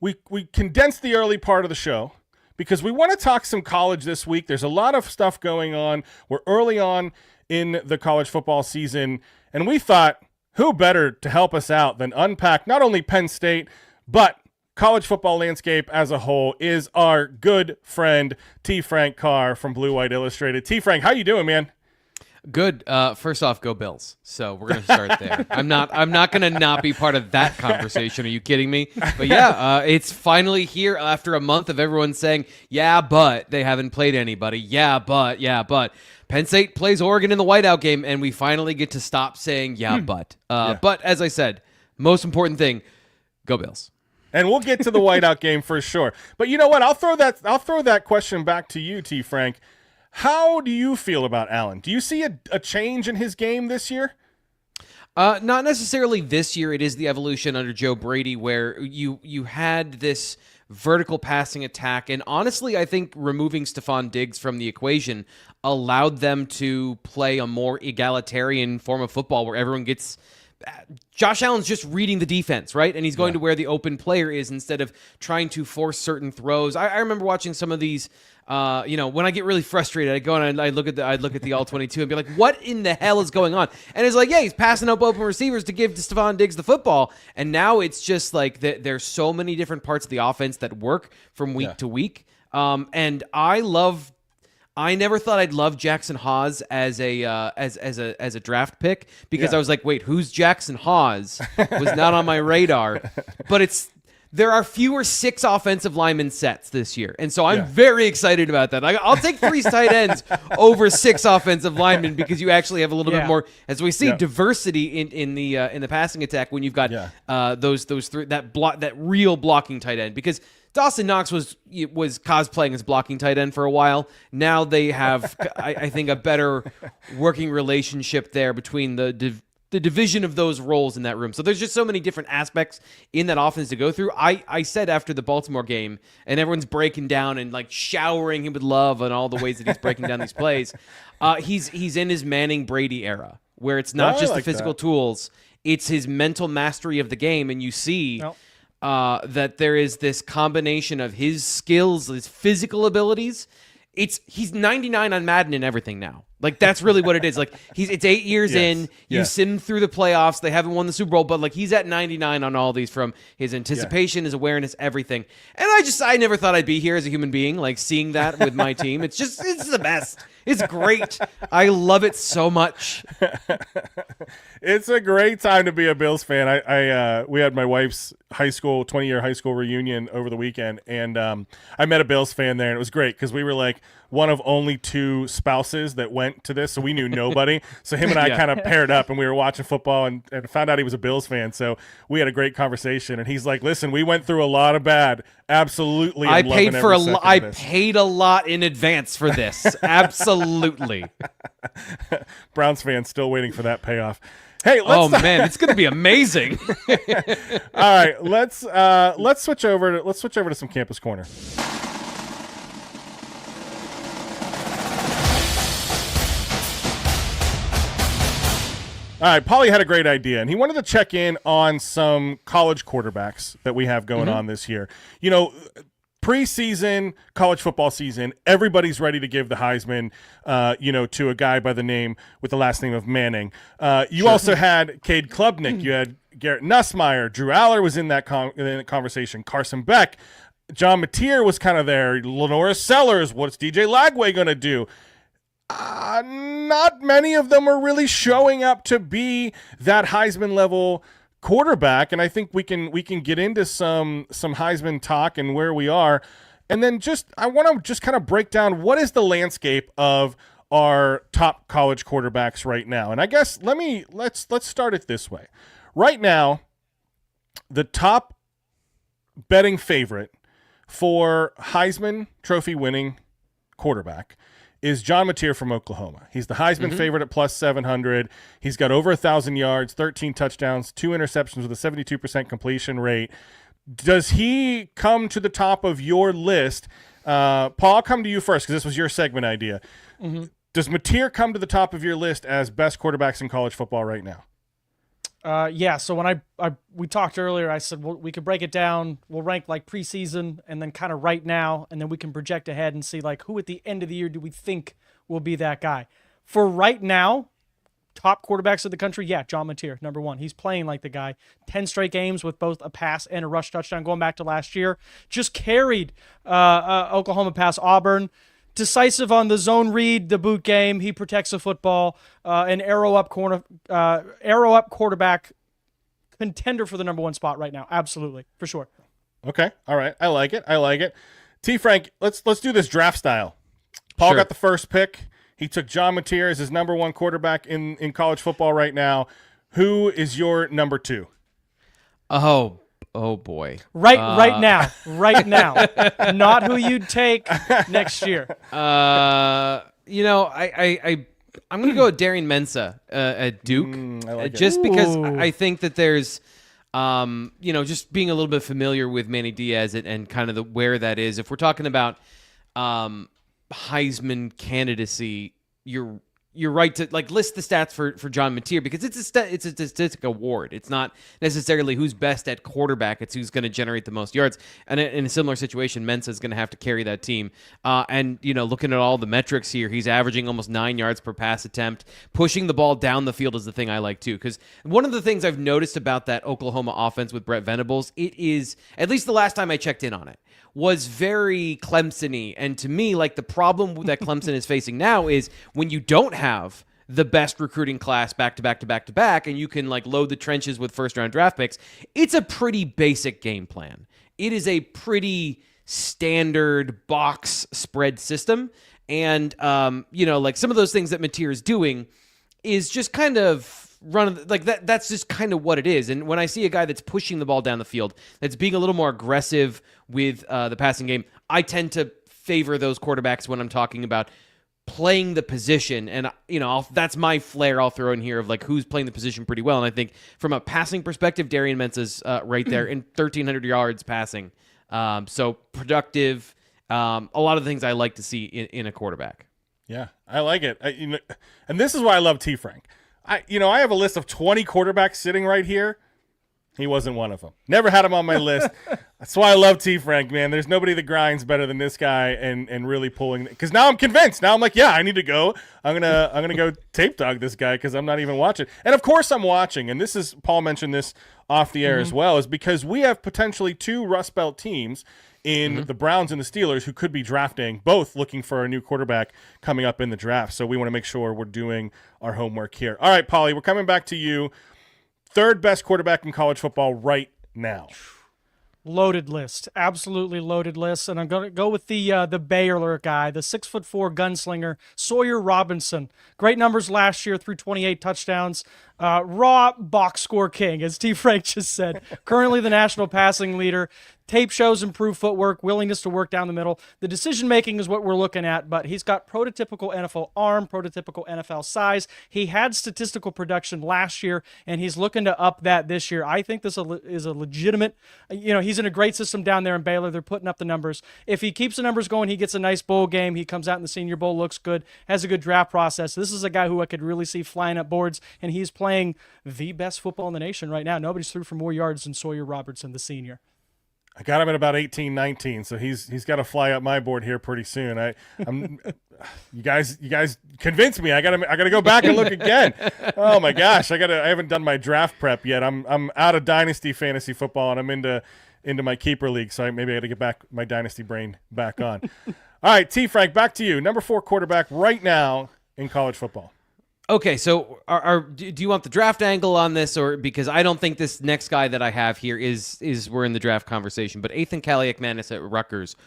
We condensed the early part of the show because we want to talk some college this week. There's a lot of stuff going on. We're early on in the college football season. And we thought, who better to help us out than unpack not only Penn State, but college football landscape as a whole is our good friend T. Frank Carr from Blue White Illustrated. T. Frank, how you doing, man? Good. First off, go Bills. So we're gonna start there. I'm not gonna not be part of that conversation. Are you kidding me? But yeah, it's finally here after a month of everyone saying, yeah, but they haven't played anybody. Yeah, but Penn State plays Oregon in the whiteout game, and we finally get to stop saying but. But as I said, most important thing, go Bills. And we'll get to the whiteout game for sure. But you know what? I'll throw that question back to you, T. Frank. How do you feel about Allen? Do you see a change in his game this year? Not necessarily this year. It is the evolution under Joe Brady where you had this vertical passing attack. And honestly, I think removing Stephon Diggs from the equation allowed them to play a more egalitarian form of football where everyone gets... Josh Allen's just reading the defense, right? And he's going to where the open player is instead of trying to force certain throws. I remember watching some of these, when I get really frustrated, I go and I look at the all-22 and be like, what in the hell is going on? And it's like, yeah, he's passing up open receivers to give to Stephon Diggs the football. And now it's just like there's so many different parts of the offense that work from week to week. And I never thought I'd love Jackson Hawes as a draft pick because I was like, wait, who's Jackson Hawes? Was not on my radar. But there are fewer 6 offensive lineman sets this year, and so I'm very excited about that. I'll take 3 tight ends over 6 offensive linemen because you actually have a little bit more, as we see, diversity in the passing attack when you've got those 3 that real blocking tight end because. Dawson Knox was cosplaying as blocking tight end for a while. Now they have, I think, a better working relationship there between the division of those roles in that room. So there's just so many different aspects in that offense to go through. I said after the Baltimore game, and everyone's breaking down and like showering him with love on all the ways that he's breaking down these plays. He's in his Manning Brady era, where it's not just the physical tools, it's his mental mastery of the game, and you see. Nope. That there is this combination of his skills, his physical abilities. He's 99 on Madden and everything now. Like that's really what it is. Like it's 8 years in. You send him through the playoffs. They haven't won the Super Bowl, but like he's at 99 on all these from his anticipation, his awareness, everything. And I never thought I'd be here as a human being, like seeing that with my team. It's the best. It's great. I love it so much. It's a great time to be a Bills fan. We had my wife's 20-year high school reunion over the weekend, and I met a Bills fan there, and it was great because we were like one of only 2 spouses that went to this, so we knew nobody. So him and I kind of paired up, and we were watching football and found out he was a Bills fan. So we had a great conversation, and he's like, "Listen, we went through a lot of bad. Absolutely, I paid a lot in advance for this. Absolutely." Browns fans still waiting for that payoff. Hey, man, it's going to be amazing. All right, let's switch over to some Campus Corner. All right, Paulie had a great idea, and he wanted to check in on some college quarterbacks that we have going on this year. You know, preseason, college football season, everybody's ready to give the Heisman, to a guy by the name with the last name of Manning. You also had Cade Klubnik. You had Garrett Nussmeier. Drew Aller was in that conversation. Carson Beck. John Mateer was kind of there. Lenora Sellers. What's DJ Lagway going to do? Not many of them are really showing up to be that Heisman level quarterback, and I think we can get into some Heisman talk and where we are, and then I want to just kind of break down what is the landscape of our top college quarterbacks right now. And I guess let's start it this way. Right now, the top betting favorite for Heisman Trophy winning quarterback is John Mateer from Oklahoma. He's the Heisman favorite at plus 700. He's got over 1,000 yards, 13 touchdowns, 2 interceptions with a 72% completion rate. Does he come to the top of your list? Paul, I'll come to you first because this was your segment idea. Does Mateer come to the top of your list as best quarterbacks in college football right now? So when we talked earlier, I said we could break it down. We'll rank like preseason and then kind of right now, and then we can project ahead and see like who at the end of the year do we think will be that guy. for right now, top quarterbacks of the country, John Mateer, number one. He's playing like the guy. 10 straight games with both a pass and a rush touchdown going back to last year. Just carried Oklahoma past Auburn. Decisive on the zone read, the boot game. He protects the football. An arrow up quarterback contender for the number one spot right now. Absolutely, for sure. Okay, all right. I like it. T. Frank, let's do this draft style. Paul got the first pick. He took John Mateer as his number one quarterback in college football right now. Who is your number two? Oh boy. Right now. Not who you'd take next year. I'm going to go with Darian Mensah at Duke. I like just it. because Ooh. I think that there's just being a little bit familiar with Manny Diaz and kind of where that is. If we're talking about Heisman candidacy, you're right to list the stats for John Mateer, because it's a statistic award. It's not necessarily who's best at quarterback. It's who's going to generate the most yards. And in a similar situation, Mensah is going to have to carry that team. Looking at all the metrics here, he's averaging almost 9 yards per pass attempt. Pushing the ball down the field is the thing I like too, because one of the things I've noticed about that Oklahoma offense with Brett Venables, it is, at least the last time I checked in on it, was very Clemson-y. And to me, the problem that Clemson is facing now is when you don't have the best recruiting class back to back, and you can load the trenches with first-round draft picks, it's a pretty basic game plan. It is a pretty standard box spread system. And, some of those things that Mateer is doing is just kind of that's just kind of what it is. And when I see a guy that's pushing the ball down the field, that's being a little more aggressive with the passing game, I tend to favor those quarterbacks when I'm talking about playing the position. And that's my flair I'll throw in here of who's playing the position pretty well. And I think from a passing perspective, Darian Mensah's right there in 1,300 yards passing. So productive. A lot of the things I like to see in a quarterback. Yeah, I like it. And this is why I love T. Frank. I have a list of 20 quarterbacks sitting right here. He wasn't one of them. Never had him on my list. That's why I love T. Frank, man. There's nobody that grinds better than this guy, and really pulling. Because now I'm convinced. Now I'm like, yeah, I need to go. I'm gonna go tape dog this guy because I'm not even watching. And of course I'm watching. And this is, Paul mentioned this off the air as well, is because we have potentially two Rust Belt teams in the Browns and the Steelers who could be drafting, both looking for a new quarterback coming up in the draft. So we want to make sure we're doing our homework here. All right, Paulie, we're coming back to you. Third best quarterback in college football right now. Loaded list, absolutely loaded list, and I'm going to go with the Baylor guy, the 6'4" gunslinger, Sawyer Robinson. Great numbers last year, threw 28 touchdowns. Raw box score king, as T. Frank just said. Currently the national passing leader. Tape shows improved footwork, willingness to work down the middle. The decision-making is what we're looking at, but he's got prototypical NFL arm, prototypical NFL size. He had statistical production last year, and he's looking to up that this year. I think this is a legitimate, he's in a great system down there in Baylor. They're putting up the numbers. If he keeps the numbers going, he gets a nice bowl game. He comes out in the Senior Bowl, looks good, has a good draft process. This is a guy who I could really see flying up boards, and he's playing the best football in the nation right now. Nobody's threw for more yards than Sawyer Robertson, the senior. I got him at about 18, 19, so he's got to fly up my board here pretty soon. You guys convinced me. I gotta go back and look again. Oh my gosh, I haven't done my draft prep yet. I'm out of dynasty fantasy football, and I'm into my keeper league, so maybe I got to get back my dynasty brain back on. All right, T. Frank, back to you. Number 4 quarterback right now in college football. Okay, so do you want the draft angle on this, or because I don't think this next guy that I have here is we're in the draft conversation, but Ethan Kaliakmanis at Rutgers,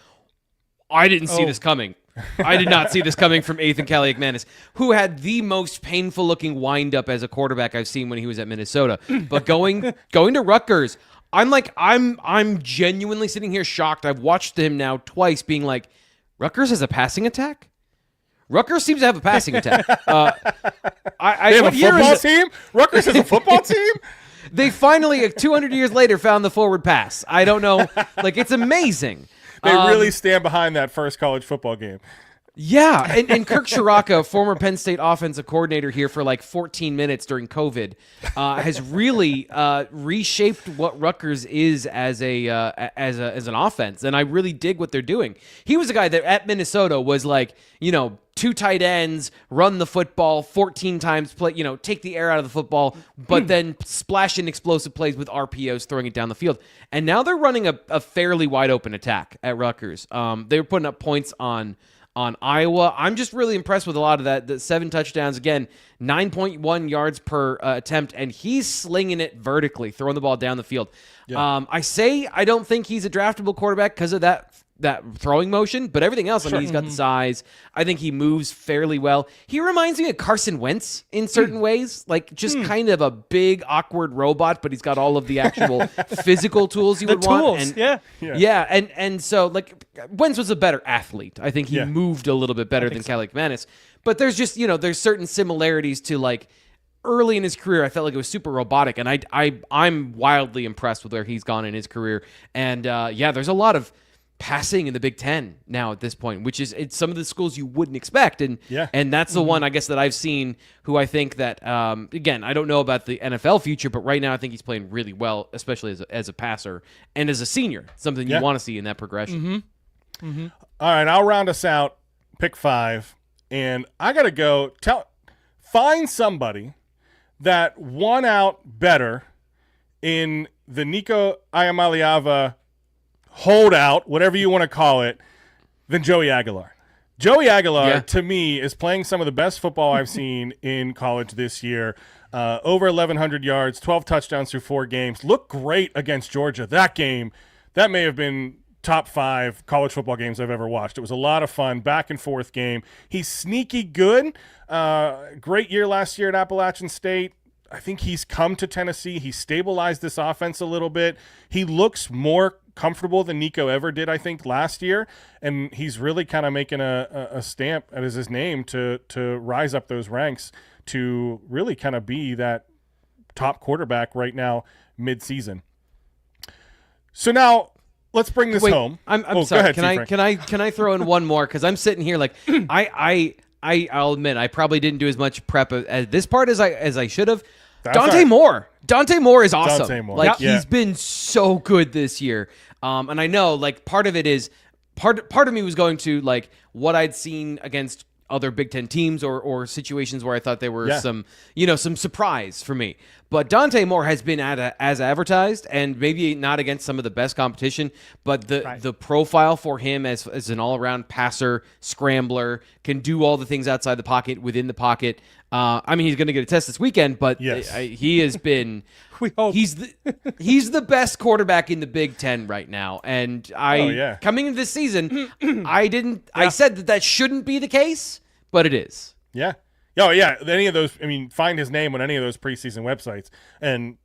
I didn't see this coming. I did not see this coming from Ethan Kaliakmanis, who had the most painful looking windup as a quarterback I've seen when he was at Minnesota. But going to Rutgers, I'm genuinely sitting here shocked. I've watched him now twice, being like, Rutgers has a passing attack? Rutgers seems to have a passing attack. They have a football team? Rutgers has a football team? They finally, 200 years later, found the forward pass. I don't know. It's amazing. They really stand behind that first college football game. Yeah, and Kirk Ciarrocca, former Penn State offensive coordinator here for 14 minutes during COVID, has really reshaped what Rutgers is as an offense, and I really dig what they're doing. He was a guy that at Minnesota was two tight ends, run the football 14 times, play, take the air out of the football, but then splash in explosive plays with RPOs, throwing it down the field. And now they're running a fairly wide open attack at Rutgers. They were putting up points on Iowa. I'm just really impressed with a lot of that. The 7 touchdowns, again, 9.1 yards per attempt, and he's slinging it vertically, throwing the ball down the field. Yeah. I don't think he's a draftable quarterback because of that throwing motion, but everything else, I mean, he's got the size. I think he moves fairly well. He reminds me of Carson Wentz in certain ways, like just kind of a big, awkward robot, but he's got all of the actual physical tools you would want. And, and so, like, Wentz was a better athlete. I think he moved a little bit better than Cali McManus. But there's just, there's certain similarities to, like, early in his career, I felt like it was super robotic, and I'm wildly impressed with where he's gone in his career. And, there's a lot of passing in the Big Ten now at this point, which is some of the schools you wouldn't expect. And that's the one, I guess, that I've seen who I think that, again, I don't know about the NFL future, but right now I think he's playing really well, especially as a passer and as a senior, something you want to see in that progression. All right, I'll round us out, pick 5, and I got to go find somebody that won out better in the Nico Iamaleava holdout, whatever you want to call it, than Joey Aguilar. Joey Aguilar, to me, is playing some of the best football I've seen in college this year. Over 1,100 yards, 12 touchdowns through 4 games. Looked great against Georgia. That game, that may have been top 5 college football games I've ever watched. It was a lot of fun, back and forth game. He's sneaky good. Great year last year at Appalachian State. I think he's come to Tennessee. He stabilized this offense a little bit. He looks more comfortable than Nico ever did, I think, last year, and he's really kind of making a stamp as his name to rise up those ranks to really kind of be that top quarterback right now mid-season. So now let's bring this home. I'm sorry. Go ahead, can I throw in one more, because I'm sitting here like I'll admit I probably didn't do as much prep at this part as I should have. Dante Moore is awesome. Dante Moore. Like, he's been so good this year. And I know, like, part of it is part of me was going to, like, what I'd seen against other Big Ten teams or situations where I thought there were some surprise for me. But Dante Moore has been as advertised, and maybe not against some of the best competition, but the profile for him as an all-around passer, scrambler, can do all the things outside the pocket, within the pocket. I mean, he's going to get a test this weekend, but he has been we hope. He's the best quarterback in the Big Ten right now. And coming into this season, I said that shouldn't be the case, but it is. Yeah. Oh, yeah. Any of those, I mean, find his name on any of those preseason websites, and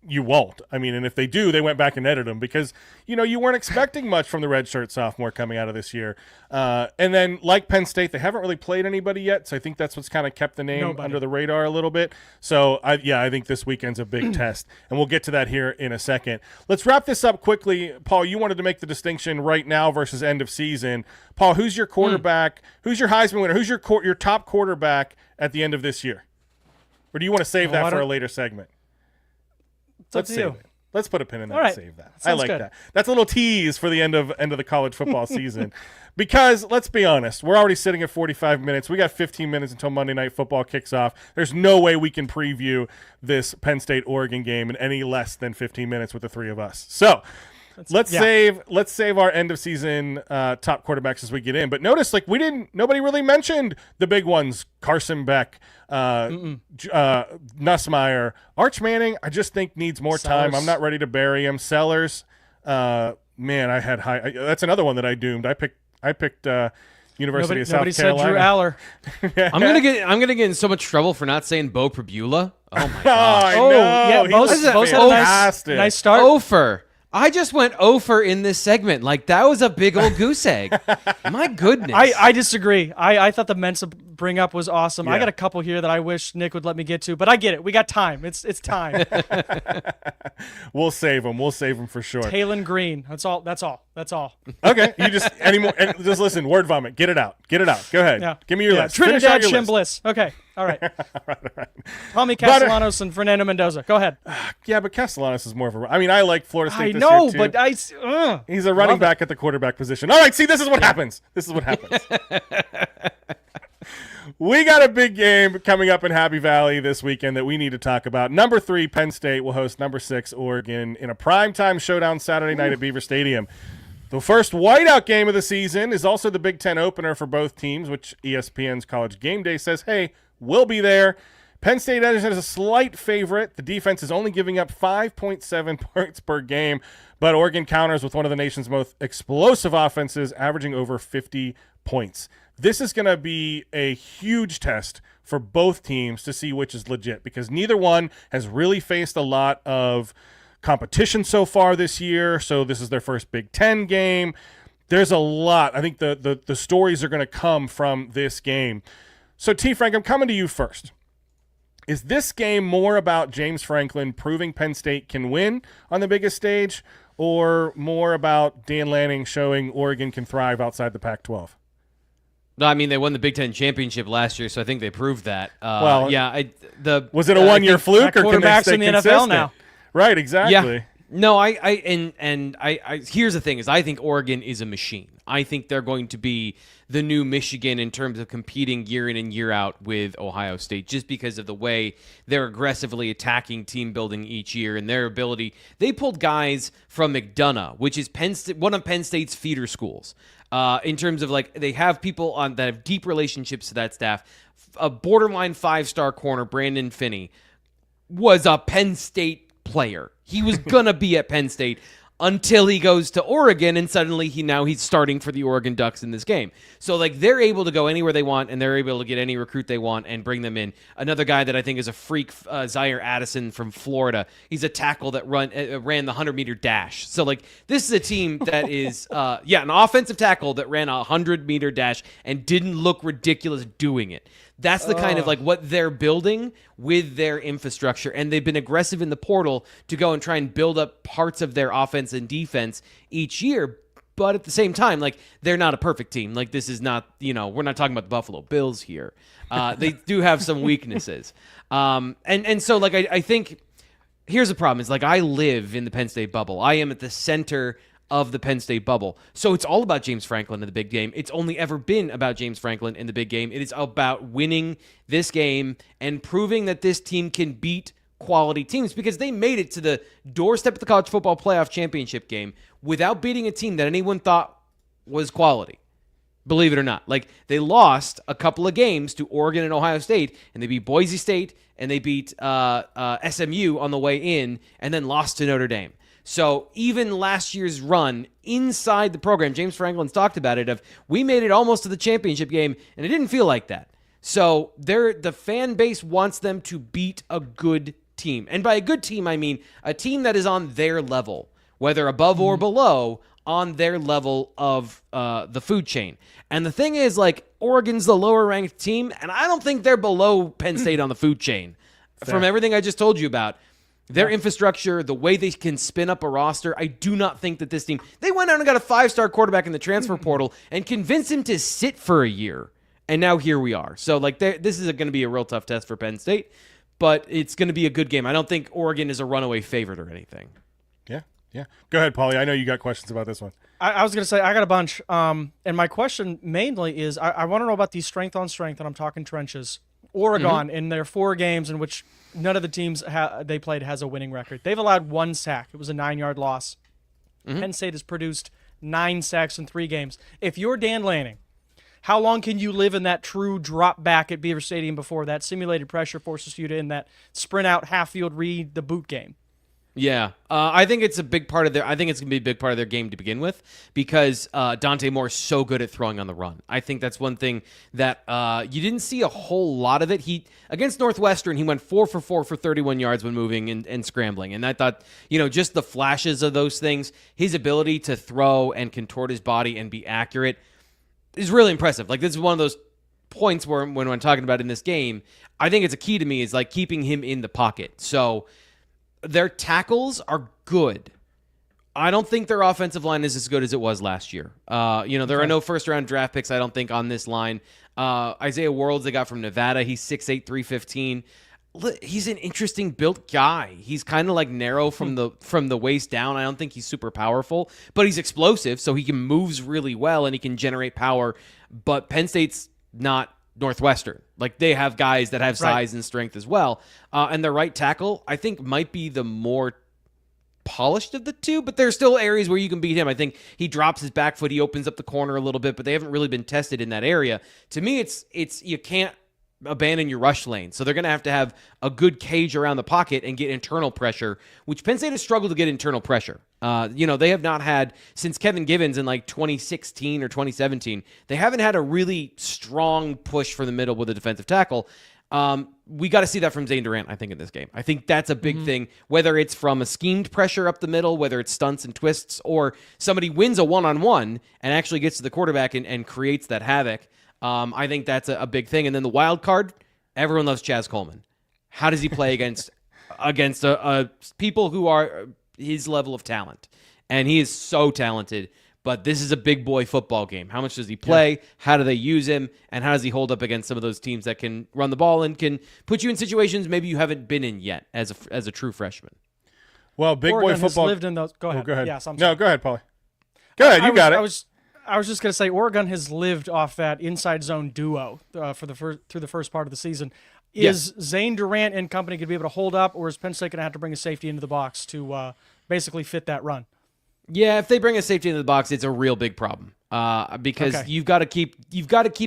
you won't. I mean, and if they do, they went back and edited them because, you weren't expecting much from the redshirt sophomore coming out of this year. And then, like Penn State, they haven't really played anybody yet, so I think that's what's kind of kept the name under the radar a little bit. So, I think this weekend's a big test, and we'll get to that here in a second. Let's wrap this up quickly. Paul, you wanted to make the distinction right now versus end of season. Paul, who's your quarterback? Who's your Heisman winner? Who's your top quarterback at the end of this year? Or do you want to save that for a later segment? Let's save it. Let's put a pin in that and save that. I like that. That's a little tease for the end of the college football season. Because, let's be honest, we're already sitting at 45 minutes. We got 15 minutes until Monday Night Football kicks off. There's no way we can preview this Penn State-Oregon game in any less than 15 minutes with the three of us. So, let's save our end of season top quarterbacks as we get in. But notice, like, nobody really mentioned the big ones. Carson Beck, Nussmeier, Arch Manning. I just think needs more time. I'm not ready to bury him. Sellers, man, I had high. That's another one that I doomed. I picked University of South Carolina. Nobody said Drew Aller. I'm gonna get in so much trouble for not saying Bo Prabula. Oh my gosh. Oh, yeah, both had a nice start. Ofer. I just went over in this segment. Like, that was a big old goose egg. My goodness. I disagree. I thought the Mensa bring up was awesome. I got a couple here that I wish Nick would let me get to, but I get it. We got time. It's time. We'll save them. We'll save them for sure. Talon Green. That's all. Okay. You just just listen. Word vomit. Get it out. Go ahead. Yeah. Give me your list. Trinidad Chimbliss. Okay. All right. Right. Tommy Castellanos and Fernando Mendoza. Go ahead. Yeah, but Castellanos is more of a. I mean, I like Florida State this year too. But he's a running back at the quarterback position. All right. See, this is what happens. We got a big game coming up in Happy Valley this weekend that we need to talk about. Number 3, Penn State will host number 6, Oregon, in a primetime showdown Saturday night at Beaver Stadium. The first whiteout game of the season is also the Big Ten opener for both teams, which ESPN's College Game Day says, hey, we'll be there. Penn State is a slight favorite. The defense is only giving up 5.7 points per game, but Oregon counters with one of the nation's most explosive offenses, averaging over 50 points. This is going to be a huge test for both teams to see which is legit, because neither one has really faced a lot of competition so far this year. So this is their first Big Ten game. There's a lot. I think the stories are going to come from this game. So T. Frank, I'm coming to you first. Is this game more about James Franklin proving Penn State can win on the biggest stage, or more about Dan Lanning showing Oregon can thrive outside the Pac-12? No, I mean, they won the Big Ten championship last year, so I think they proved that. Was it a one one-year fluke, or can they quarterbacks stay in the consistent? NFL now? Right, exactly. Yeah. No, I here's the thing: is I think Oregon is a machine. I think they're going to be the new Michigan in terms of competing year in and year out with Ohio State, just because of the way they're aggressively attacking team building each year and their ability. They pulled guys from McDonough, which is one of Penn State's feeder schools. In terms of, like, they have people on that have deep relationships to that staff. A borderline 5-star corner, Brandon Finney, was a Penn State player. He was gonna be at Penn State until he goes to Oregon, and suddenly he's starting for the Oregon Ducks in this game. So, like, they're able to go anywhere they want, and they're able to get any recruit they want and bring them in. Another guy that I think is a freak, Zaire Addison from Florida. He's a tackle that ran the 100-meter dash. So, like, this is a team that is, an offensive tackle that ran a 100-meter dash and didn't look ridiculous doing it. That's the kind of, like, what they're building with their infrastructure, and they've been aggressive in the portal to go and try and build up parts of their offense and defense each year. But at the same time, like, they're not a perfect team. Like, this is not, we're not talking about the Buffalo Bills here. They do have some weaknesses. And so, like, I think here's the problem is, like, I live in the Penn State bubble. I am at the center of the Penn State bubble. So it's all about James Franklin in the big game. It's only ever been about James Franklin in the big game. It is about winning this game and proving that this team can beat quality teams, because they made it to the doorstep of the college football playoff championship game without beating a team that anyone thought was quality. Believe it or not. Like, they lost a couple of games to Oregon and Ohio State, and they beat Boise State, and they beat SMU on the way in, and then lost to Notre Dame. So even last year's run inside the program, James Franklin's talked about it, we made it almost to the championship game, and it didn't feel like that. So the fan base wants them to beat a good team. And by a good team, I mean a team that is on their level, whether above or below, on their level of the food chain. And the thing is, like, Oregon's the lower-ranked team, and I don't think they're below Penn State on the food chain. From everything I just told you about, their infrastructure, the way they can spin up a roster, I do not think that this team... They went out and got a 5-star quarterback in the transfer portal and convinced him to sit for a year. And now here we are. So, like, this is going to be a real tough test for Penn State, but it's going to be a good game. I don't think Oregon is a runaway favorite or anything. Yeah. Go ahead, Paulie. I know you got questions about this one. I was going to say, I got a bunch. And my question mainly is, I want to know about these strength on strength, and I'm talking trenches. Oregon, in their 4 games in which none of the teams they played has a winning record. They've allowed 1 sack. It was a 9-yard loss. Penn State has produced 9 sacks in 3 games. If you're Dan Lanning, how long can you live in that true drop back at Beaver Stadium before that simulated pressure forces you to in that sprint out half field read the boot game? Yeah, I think it's a big part of I think it's going to be a big part of their game to begin with, because Dante Moore is so good at throwing on the run. I think that's one thing that you didn't see a whole lot of it. Against Northwestern, he went 4 for 4 for 31 yards when moving and scrambling. And I thought, just the flashes of those things, his ability to throw and contort his body and be accurate is really impressive. Like, this is one of those points where when I'm talking about in this game, I think it's a key to me is, like, keeping him in the pocket. So their tackles are good. I don't think their offensive line is as good as it was last year. There are no first-round draft picks, I don't think, on this line. Isaiah Worlds they got from Nevada. He's 6'8", 315. He's an interesting built guy. He's kind of like narrow from the waist down. I don't think he's super powerful, but he's explosive, so he moves really well and he can generate power. But Penn State's not Northwestern. Like, they have guys that have size and strength as well. And their right tackle, I think, might be the more polished of the two, but there's still areas where you can beat him. I think he drops his back foot, he opens up the corner a little bit, but they haven't really been tested in that area. To me, it's you can't abandon your rush lane. So they're going to have a good cage around the pocket and get internal pressure, which Penn State has struggled to get internal pressure. They have not had, since Kevin Givens in like 2016 or 2017, they haven't had a really strong push for the middle with a defensive tackle. We got to see that from Zane Durant, I think, in this game. I think that's a big thing, whether it's from a schemed pressure up the middle, whether it's stunts and twists, or somebody wins a one-on-one and actually gets to the quarterback and creates that havoc. I think that's a big thing. And then the wild card, everyone loves Chaz Coleman. How does he play against people who are his level of talent? And he is so talented, but this is a big boy football game. How much does he play? Yeah. How do they use him? And how does he hold up against some of those teams that can run the ball and can put you in situations maybe you haven't been in yet as a true freshman? Well, big Oregon boy football. Has lived in those. Go ahead. Go ahead. Yes, I'm no, sorry. go ahead, Paulie. Go ahead. You got it. I was just going to say Oregon has lived off that inside zone duo through the first part of the season. Is Zane Durant and company going to be able to hold up, or is Penn State going to have to bring a safety into the box to basically fit that run? Yeah, if they bring a safety into the box, it's a real big problem because you've got to keep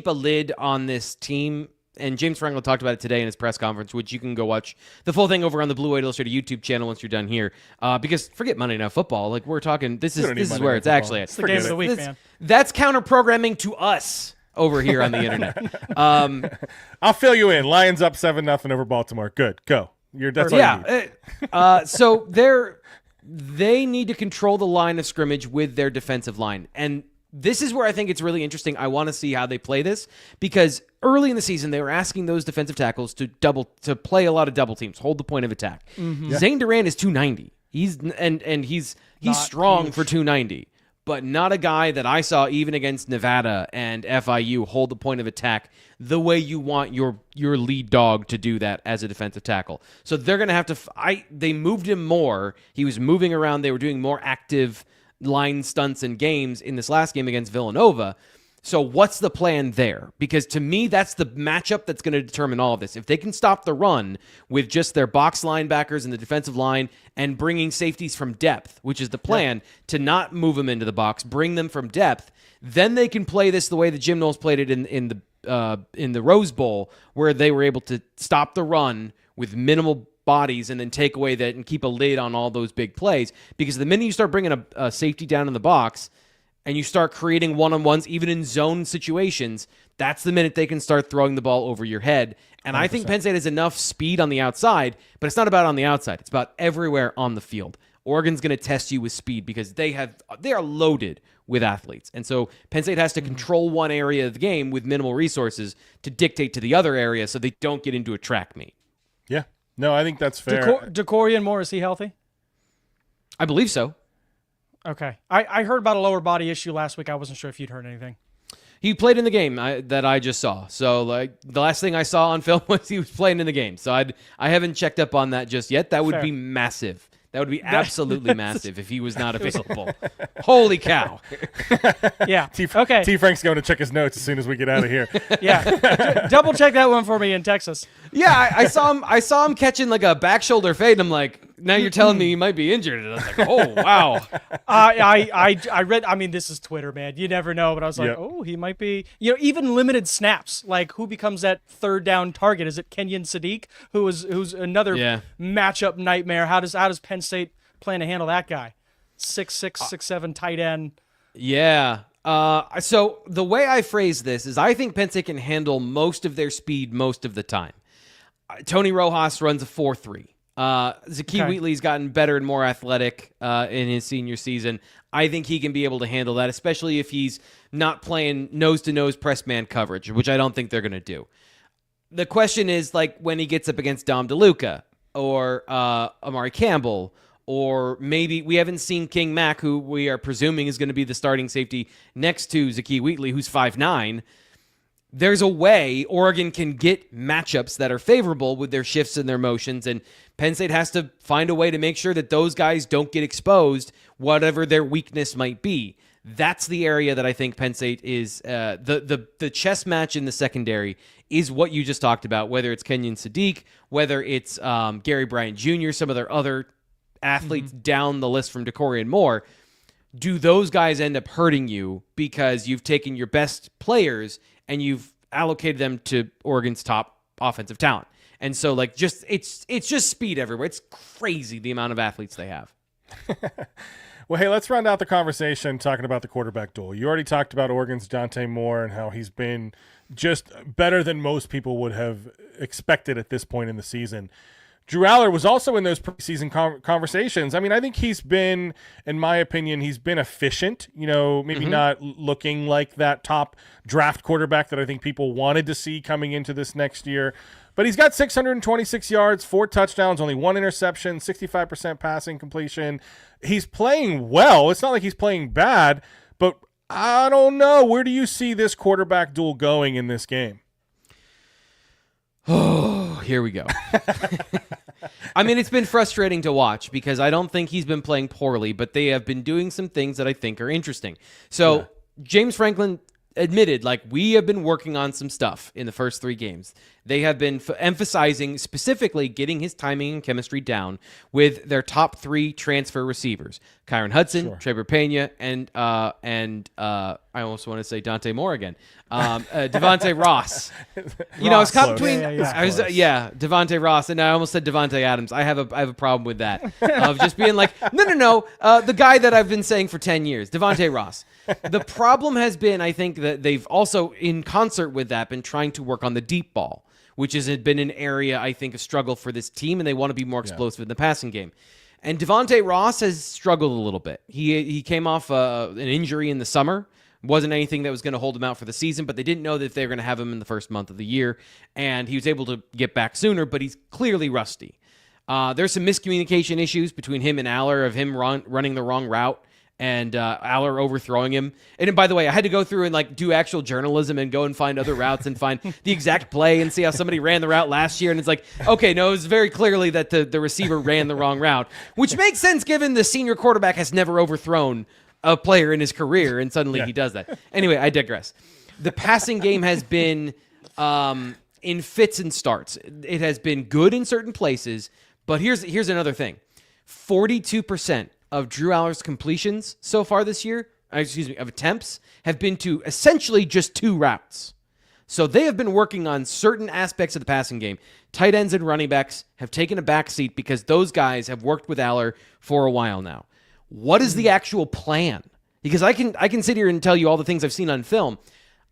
a lid on this team. And James Franklin talked about it today in his press conference, which you can go watch the full thing over on the Blue White Illustrated YouTube channel once you're done here. Because forget Monday Night Football, like we're talking, this is where it's actually at. It's the game of the week, man. That's counter programming to us over here on the internet. I'll fill you in. Lions up 7-0 over Baltimore. Good, go. That's all you need. So they need to control the line of scrimmage with their defensive line, and this is where I think it's really interesting. I want to see how they play this because early in the season they were asking those defensive tackles to play a lot of double teams, hold the point of attack. Mm-hmm. Yeah. Zane Durant is 290. He's strong huge for 290, but not a guy that I saw even against Nevada and FIU hold the point of attack the way you want your lead dog to do that as a defensive tackle. So they're going to have to they moved him more. He was moving around. They were doing more active line stunts and games in this last game against Villanova. So what's the plan there? Because to me, that's the matchup that's going to determine all of this. If they can stop the run with just their box linebackers and the defensive line and bringing safeties from depth, which is the plan, to not move them into the box, bring them from depth, then they can play this the way that Jim Knowles played it in the Rose Bowl, where they were able to stop the run with minimal bodies and then take away that and keep a lid on all those big plays. Because the minute you start bringing a safety down in the box and you start creating one-on-ones even in zone situations, that's the minute they can start throwing the ball over your head. And 100%. I think Penn State has enough speed on the outside, but it's not about on the outside. It's about everywhere on the field. Oregon's going to test you with speed because they are loaded with athletes. And so Penn State has to control one area of the game with minimal resources to dictate to the other area so they don't get into a track meet. Yeah. No, I think that's fair. DeCorian Moore, is he healthy? I believe so. Okay. I heard about a lower body issue last week. I wasn't sure if you'd heard anything. He played in the game that I just saw. So like the last thing I saw on film was he was playing in the game. So I haven't checked up on that just yet. That would be massive. That would be absolutely massive if he was not available. Holy cow. Yeah. Okay. T. Frank's going to check his notes as soon as we get out of here. Yeah. Double check that one for me in Texas. Yeah, I saw him catching like a back shoulder fade, and I'm like, now you're telling me he might be injured. And I was like, oh, wow. I read, I mean, this is Twitter, man. You never know. But I was like, oh, he might be, even limited snaps. Like, who becomes that third down target? Is it Kenyon Sadiq, who's another matchup nightmare? How does Penn State plan to handle that guy? 6'6", 6'7", tight end. Yeah. So the way I phrase this is I think Penn State can handle most of their speed most of the time. Tony Rojas runs a 4.3. Zakee Wheatley's gotten better and more athletic in his senior season. I think he can be able to handle that, especially if he's not playing nose-to-nose press man coverage, which I don't think they're going to do. The question is, like, when he gets up against Dom DeLuca or Amari Campbell, or maybe we haven't seen King Mack, who we are presuming is going to be the starting safety next to Zakee Wheatley, who's 5'9". There's a way Oregon can get matchups that are favorable with their shifts and their motions, and Penn State has to find a way to make sure that those guys don't get exposed, whatever their weakness might be. That's the area that I think Penn State is the chess match in the secondary is what you just talked about, whether it's Kenyon Sadiq, whether it's Gary Bryant Jr., some of their other athletes down the list from Decory and Moore. Do those guys end up hurting you because you've taken your best players and you've allocated them to Oregon's top offensive talent? And so, like, just it's just speed everywhere. It's crazy the amount of athletes they have. Well, hey, let's round out the conversation talking about the quarterback duel. You already talked about Oregon's Dante Moore and how he's been just better than most people would have expected at this point in the season. Drew Aller was also in those preseason conversations. I mean, I think he's been, in my opinion, he's been efficient, maybe not looking like that top draft quarterback that I think people wanted to see coming into this next year. But he's got 626 yards, 4 touchdowns, only 1 interception, 65% passing completion. He's playing well. It's not like he's playing bad, but I don't know. Where do you see this quarterback duel going in this game? Oh, here we go. I mean, it's been frustrating to watch because I don't think he's been playing poorly, but they have been doing some things that I think are interesting. So James Franklin admitted, like, we have been working on some stuff in the first 3 games. They have been emphasizing specifically getting his timing and chemistry down with their top 3 transfer receivers: Kyron Hudson, Jabrill Peppers, and I almost want to say Dante Moore again, Devontae Ross. It's caught between Devontae Ross, and I almost said Devontae Adams. I have a problem with that of just being like, no, the guy that I've been saying for 10 years, Devontae Ross. The problem has been, I think, that they've also, in concert with that, been trying to work on the deep ball, which has been an area, I think, a struggle for this team, and they want to be more explosive in the passing game. And Devontae Ross has struggled a little bit. He came off an injury in the summer. Wasn't anything that was going to hold him out for the season, but they didn't know that they were going to have him in the first month of the year, and he was able to get back sooner, but he's clearly rusty. There's some miscommunication issues between him and Aller of him running the wrong route, and Aller overthrowing him. And by the way, I had to go through and do actual journalism and go and find other routes and find the exact play and see how somebody ran the route last year. And it's like, okay, no, it was very clearly that the receiver ran the wrong route, which makes sense given the senior quarterback has never overthrown a player in his career, and suddenly he does that. Anyway, I digress. The passing game has been in fits and starts. It has been good in certain places, but here's another thing. 42% of Drew Aller's completions so far this year, of attempts, have been to essentially just 2 routes. So they have been working on certain aspects of the passing game. Tight ends and running backs have taken a back seat because those guys have worked with Aller for a while now. What is the actual plan? Because I can sit here and tell you all the things I've seen on film.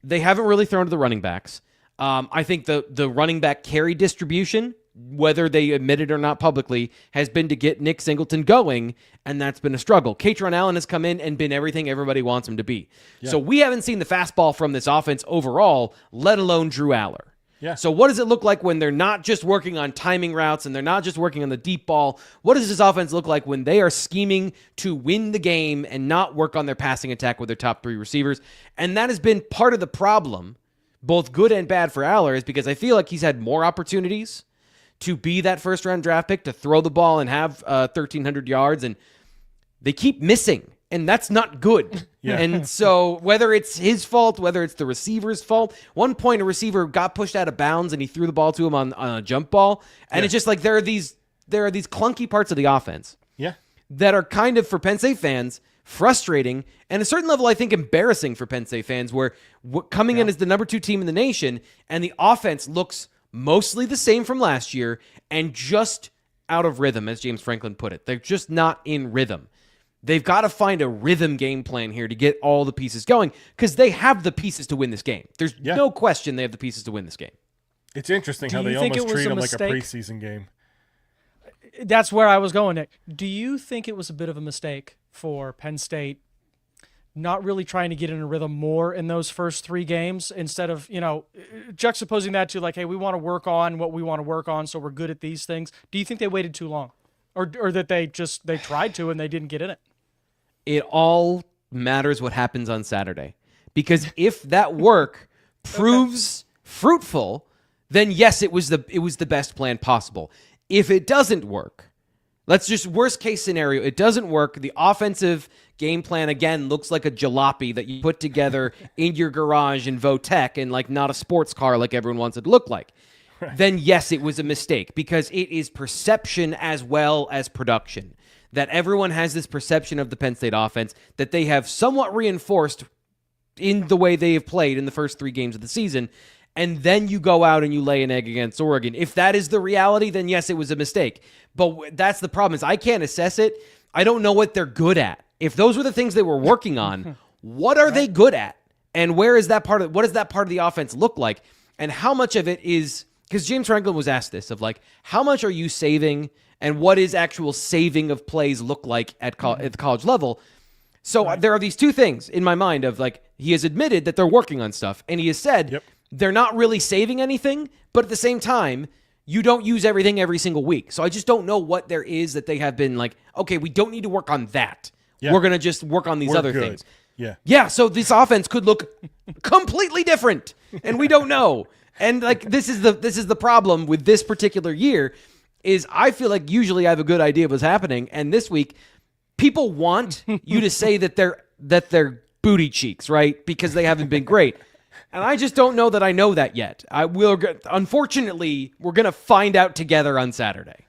They haven't really thrown to the running backs. I think the running back carry distribution, whether they admit it or not publicly, has been to get Nick Singleton going, and that's been a struggle. Katron Allen has come in and been everything everybody wants him to be. Yeah. So we haven't seen the fastball from this offense overall, let alone Drew Aller. Yeah. So what does it look like when they're not just working on timing routes and they're not just working on the deep ball? What does this offense look like when they are scheming to win the game and not work on their passing attack with their top 3 receivers? And that has been part of the problem, both good and bad for Aller, is because I feel like he's had more opportunities to be that first-round draft pick, to throw the ball and have 1,300 yards, and they keep missing, and that's not good. Yeah. And so whether it's his fault, whether it's the receiver's fault, one point a receiver got pushed out of bounds and he threw the ball to him on a jump ball, and it's just like there are these clunky parts of the offense that are kind of, for Penn State fans, frustrating, and a certain level, I think, embarrassing for Penn State fans, where coming in as the number 2 team in the nation, and the offense looks mostly the same from last year and just out of rhythm, as James Franklin put it. They're just not in rhythm. They've got to find a rhythm game plan here to get all the pieces going, because they have the pieces to win this game. There's no question they have the pieces to win this game. It's interesting how they almost treat them like a preseason game. That's where I was going, Nick. Do you think it was a bit of a mistake for Penn State not really trying to get in a rhythm more in those first 3 games, instead of, juxtaposing that to hey, we want to work on what we want to work on, so we're good at these things? Do you think they waited too long, or that they tried to and they didn't get in it? It all matters what happens on Saturday, because if that work proves fruitful, then yes, it was the best plan possible. If it doesn't work, Let's just worst case scenario. It doesn't work. The offensive game plan, again, looks like a jalopy that you put together in your garage in Votech and like not a sports car like everyone wants it to look like. Right. Then yes, it was a mistake because it is perception as well as production. That everyone has this perception of the Penn State offense that they have somewhat reinforced in the way they have played in the first 3 games of the season. And then you go out and you lay an egg against Oregon. If that is the reality, then yes, it was a mistake. But that's the problem is I can't assess it. I don't know what they're good at. If those were the things they were working on, what are they good at? And where is that part of what does that part of the offense look like? And how much of it is because James Franklin was asked this of like, how much are you saving and what is actual saving of plays look like at the college level? So there are these 2 things in my mind of like, he has admitted that they're working on stuff and he has said they're not really saving anything, but at the same time, you don't use everything every single week. So I just don't know what there is that they have been like, okay, we don't need to work on that. Yeah. We're going to just work on these other things. Yeah. So this offense could look completely different and we don't know. And like, this is the problem with this particular year is I feel like usually I have a good idea of what's happening. And this week people want you to say that they're booty cheeks, right? Because they haven't been great. And I just don't know that I know that yet. Unfortunately, we're going to find out together on Saturday.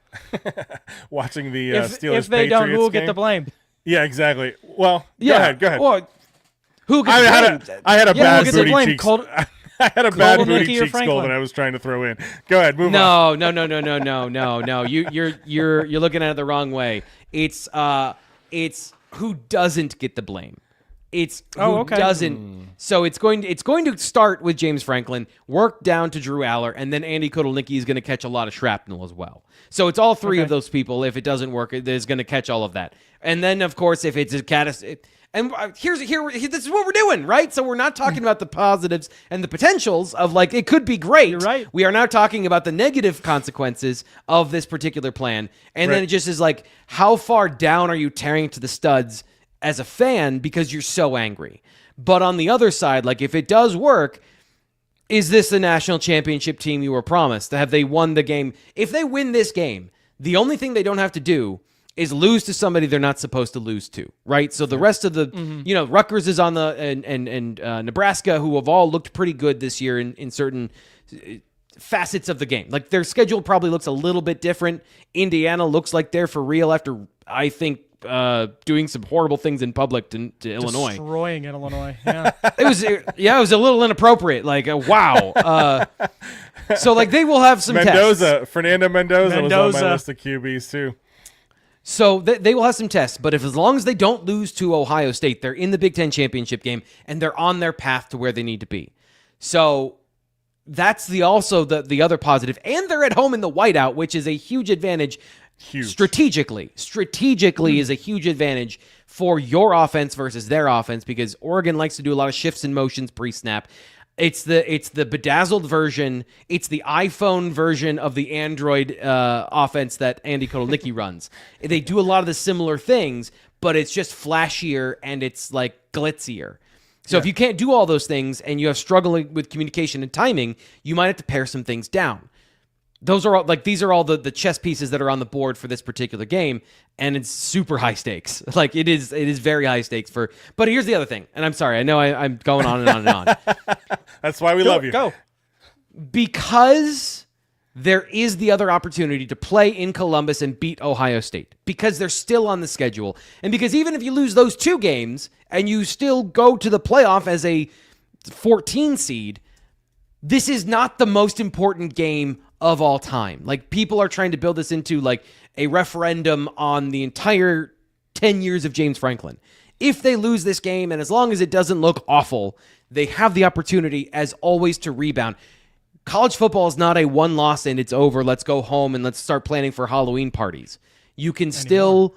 Watching the Steelers-Patriots If they don't, who will game? get the blame? Yeah, exactly. Well, go ahead. Well, who gets the blame? I had a bad who gets booty the blame? cheeks. I had a bad booty Nicky, or cheeks goal Franklin? that I was trying to throw in. Go ahead, move on. No. You're looking at it the wrong way. It's who doesn't get the blame. It's who doesn't. So it's going to start with James Franklin, work down to Drew Aller, and then Andy Kotelnicki is going to catch a lot of shrapnel as well. So it's all 3 of those people. If it doesn't work, is going to catch all of that. And then, of course, if it's a catastrophe. And this is what we're doing, right? So we're not talking about the positives and the potentials of like it could be great. You're right. We are now talking about the negative consequences of this particular plan. And then it just is like, how far down are you tearing to the studs as a fan because you're so angry? But on the other side, like if it does work, is this the national championship team you were promised? Have they won the game? If they win this game, the only thing they don't have to do is lose to somebody they're not supposed to lose to, right? So the rest of the, Rutgers is on the, and Nebraska, who have all looked pretty good this year in certain facets of the game. Like their schedule probably looks a little bit different. Indiana looks like they're for real after, I think, doing some horrible things in public to Illinois. Destroying in Illinois, yeah. It was a little inappropriate. Like, wow. So like they will have some tests. Fernando Mendoza was on my list of QBs too. So they will have some tests, but as long as they don't lose to Ohio State, they're in the Big Ten championship game and they're on their path to where they need to be. So that's the other positive. And they're at home in the whiteout, which is a huge advantage. Strategically is a huge advantage for your offense versus their offense because Oregon likes to do a lot of shifts and motions pre-snap. It's the bedazzled version. It's the iPhone version of the Android offense that Andy Kotelnicki runs. They do a lot of the similar things, but it's just flashier and it's like glitzier. So if you can't do all those things and you have struggling with communication and timing, you might have to pare some things down. These are all the chess pieces that are on the board for this particular game, and it's super high stakes. Like it is very high stakes but here's the other thing, and I'm sorry, I know I'm going on and on and on. That's why we love you. Go. Because there is the other opportunity to play in Columbus and beat Ohio State, because they're still on the schedule, and because even if you lose those 2 games and you still go to the playoff as a 14 seed, this is not the most important game of all time. Like people are trying to build this into like a referendum on the entire 10 years of James Franklin. If they lose this game, and as long as it doesn't look awful, they have the opportunity as always to rebound. College football is not a one loss and it's over. Let's go home and let's start planning for Halloween parties. You can still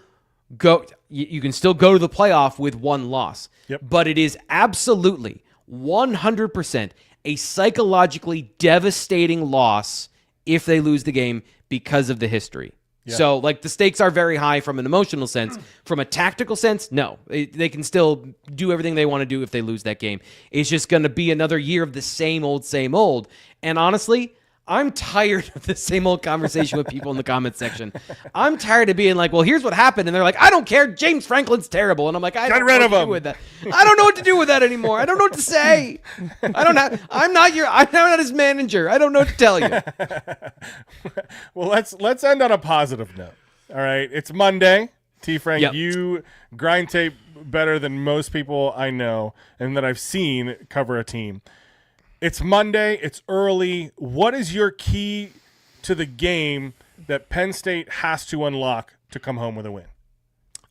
go to the playoff with 1 loss. Yep. But it is absolutely 100% a psychologically devastating loss if they lose the game because of the history. Yeah. So, like, the stakes are very high from an emotional sense. From a tactical sense, no. They can still do everything they want to do if they lose that game. It's just going to be another year of the same old, same old. And honestly, I'm tired of the same old conversation with people in the comment section. I'm tired of being like, well, here's what happened. And they're like, I don't care. James Franklin's terrible. And I'm like, I don't know what to do with that. I don't know what to do with that anymore. I don't know what to say. I'm not his manager. I don't know what to tell you. Well, let's end on a positive note. All right. It's Monday. T. Frank, Yep. You grind tape better than most people I know and that I've seen cover a team. It's Monday. It's early. What is your key to the game that Penn State has to unlock to come home with a win?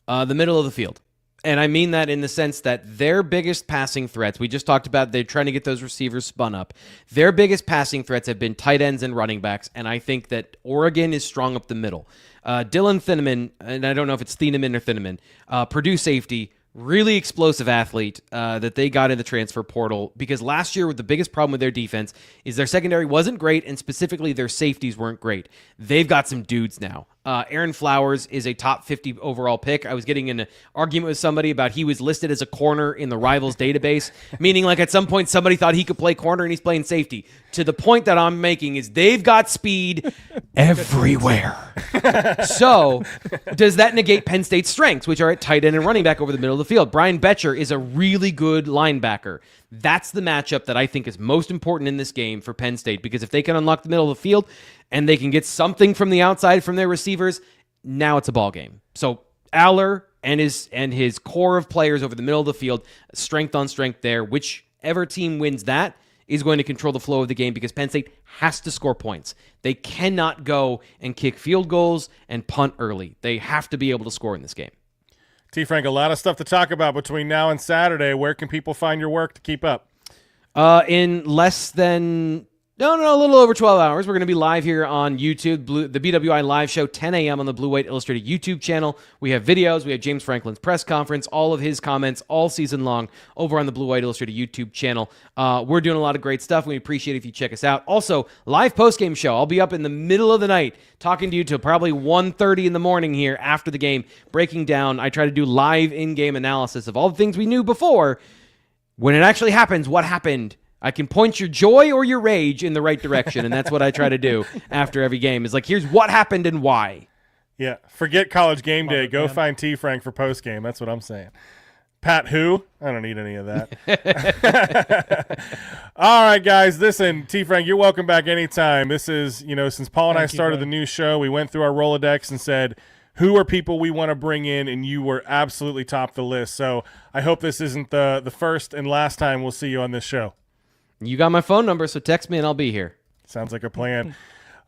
The middle of the field. And I mean that in the sense that their biggest passing threats, we just talked about they're trying to get those receivers spun up. Their biggest passing threats have been tight ends and running backs, and I think that Oregon is strong up the middle. Dylan Thieneman, and I don't know if it's Thieneman or Thieneman, Purdue safety, really explosive athlete that they got in the transfer portal, because last year the biggest problem with their defense is their secondary wasn't great, and specifically their safeties weren't great. They've got some dudes now. Aaron Flowers is a top 50 overall pick. I was getting in an argument with somebody about he was listed as a corner in the Rivals database, meaning like at some point somebody thought he could play corner and he's playing safety. To the point that I'm making is they've got speed everywhere. So does that negate Penn State's strengths, which are at tight end and running back over the middle of the field? Brian Betcher is a really good linebacker. That's the matchup that I think is most important in this game for Penn State, because if they can unlock the middle of the field and they can get something from the outside from their receivers, now it's a ball game. So Aller and his core of players over the middle of the field, strength on strength there. Whichever team wins that is going to control the flow of the game, because Penn State has to score points. They cannot go and kick field goals and punt early. They have to be able to score in this game. T. Frank, a lot of stuff to talk about between now and Saturday. Where can people find your work to keep up? In less than... No, a little over 12 hours. We're going to be live here on YouTube, the BWI live show, 10 a.m. on the Blue White Illustrated YouTube channel. We have videos. We have James Franklin's press conference, all of his comments all season long over on the Blue White Illustrated YouTube channel. We're doing a lot of great stuff. We appreciate it if you check us out. Also, live postgame show. I'll be up in the middle of the night talking to you till probably 1:30 in the morning here after the game, breaking down. I try to do live in-game analysis of all the things we knew before. When it actually happens, what happened? I can point your joy or your rage in the right direction, and that's what I try to do after every game. Is like, here's what happened and why. Yeah, forget college game day. Go find T. Frank for post game. That's what I'm saying. Pat who? I don't need any of that. All right, guys. Listen, T. Frank, you're welcome back anytime. This is, since Paul and I started the new show, we went through our Rolodex and said, who are people we want to bring in, and you were absolutely top the list. So I hope this isn't the first and last time we'll see you on this show. You got my phone number, so text me and I'll be here. Sounds like a plan.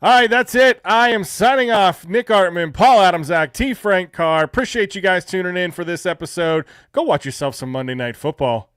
All right, that's it. I am signing off. Nick Artman, Paul Adamczak, T. Frank Carr. Appreciate you guys tuning in for this episode. Go watch yourself some Monday Night Football.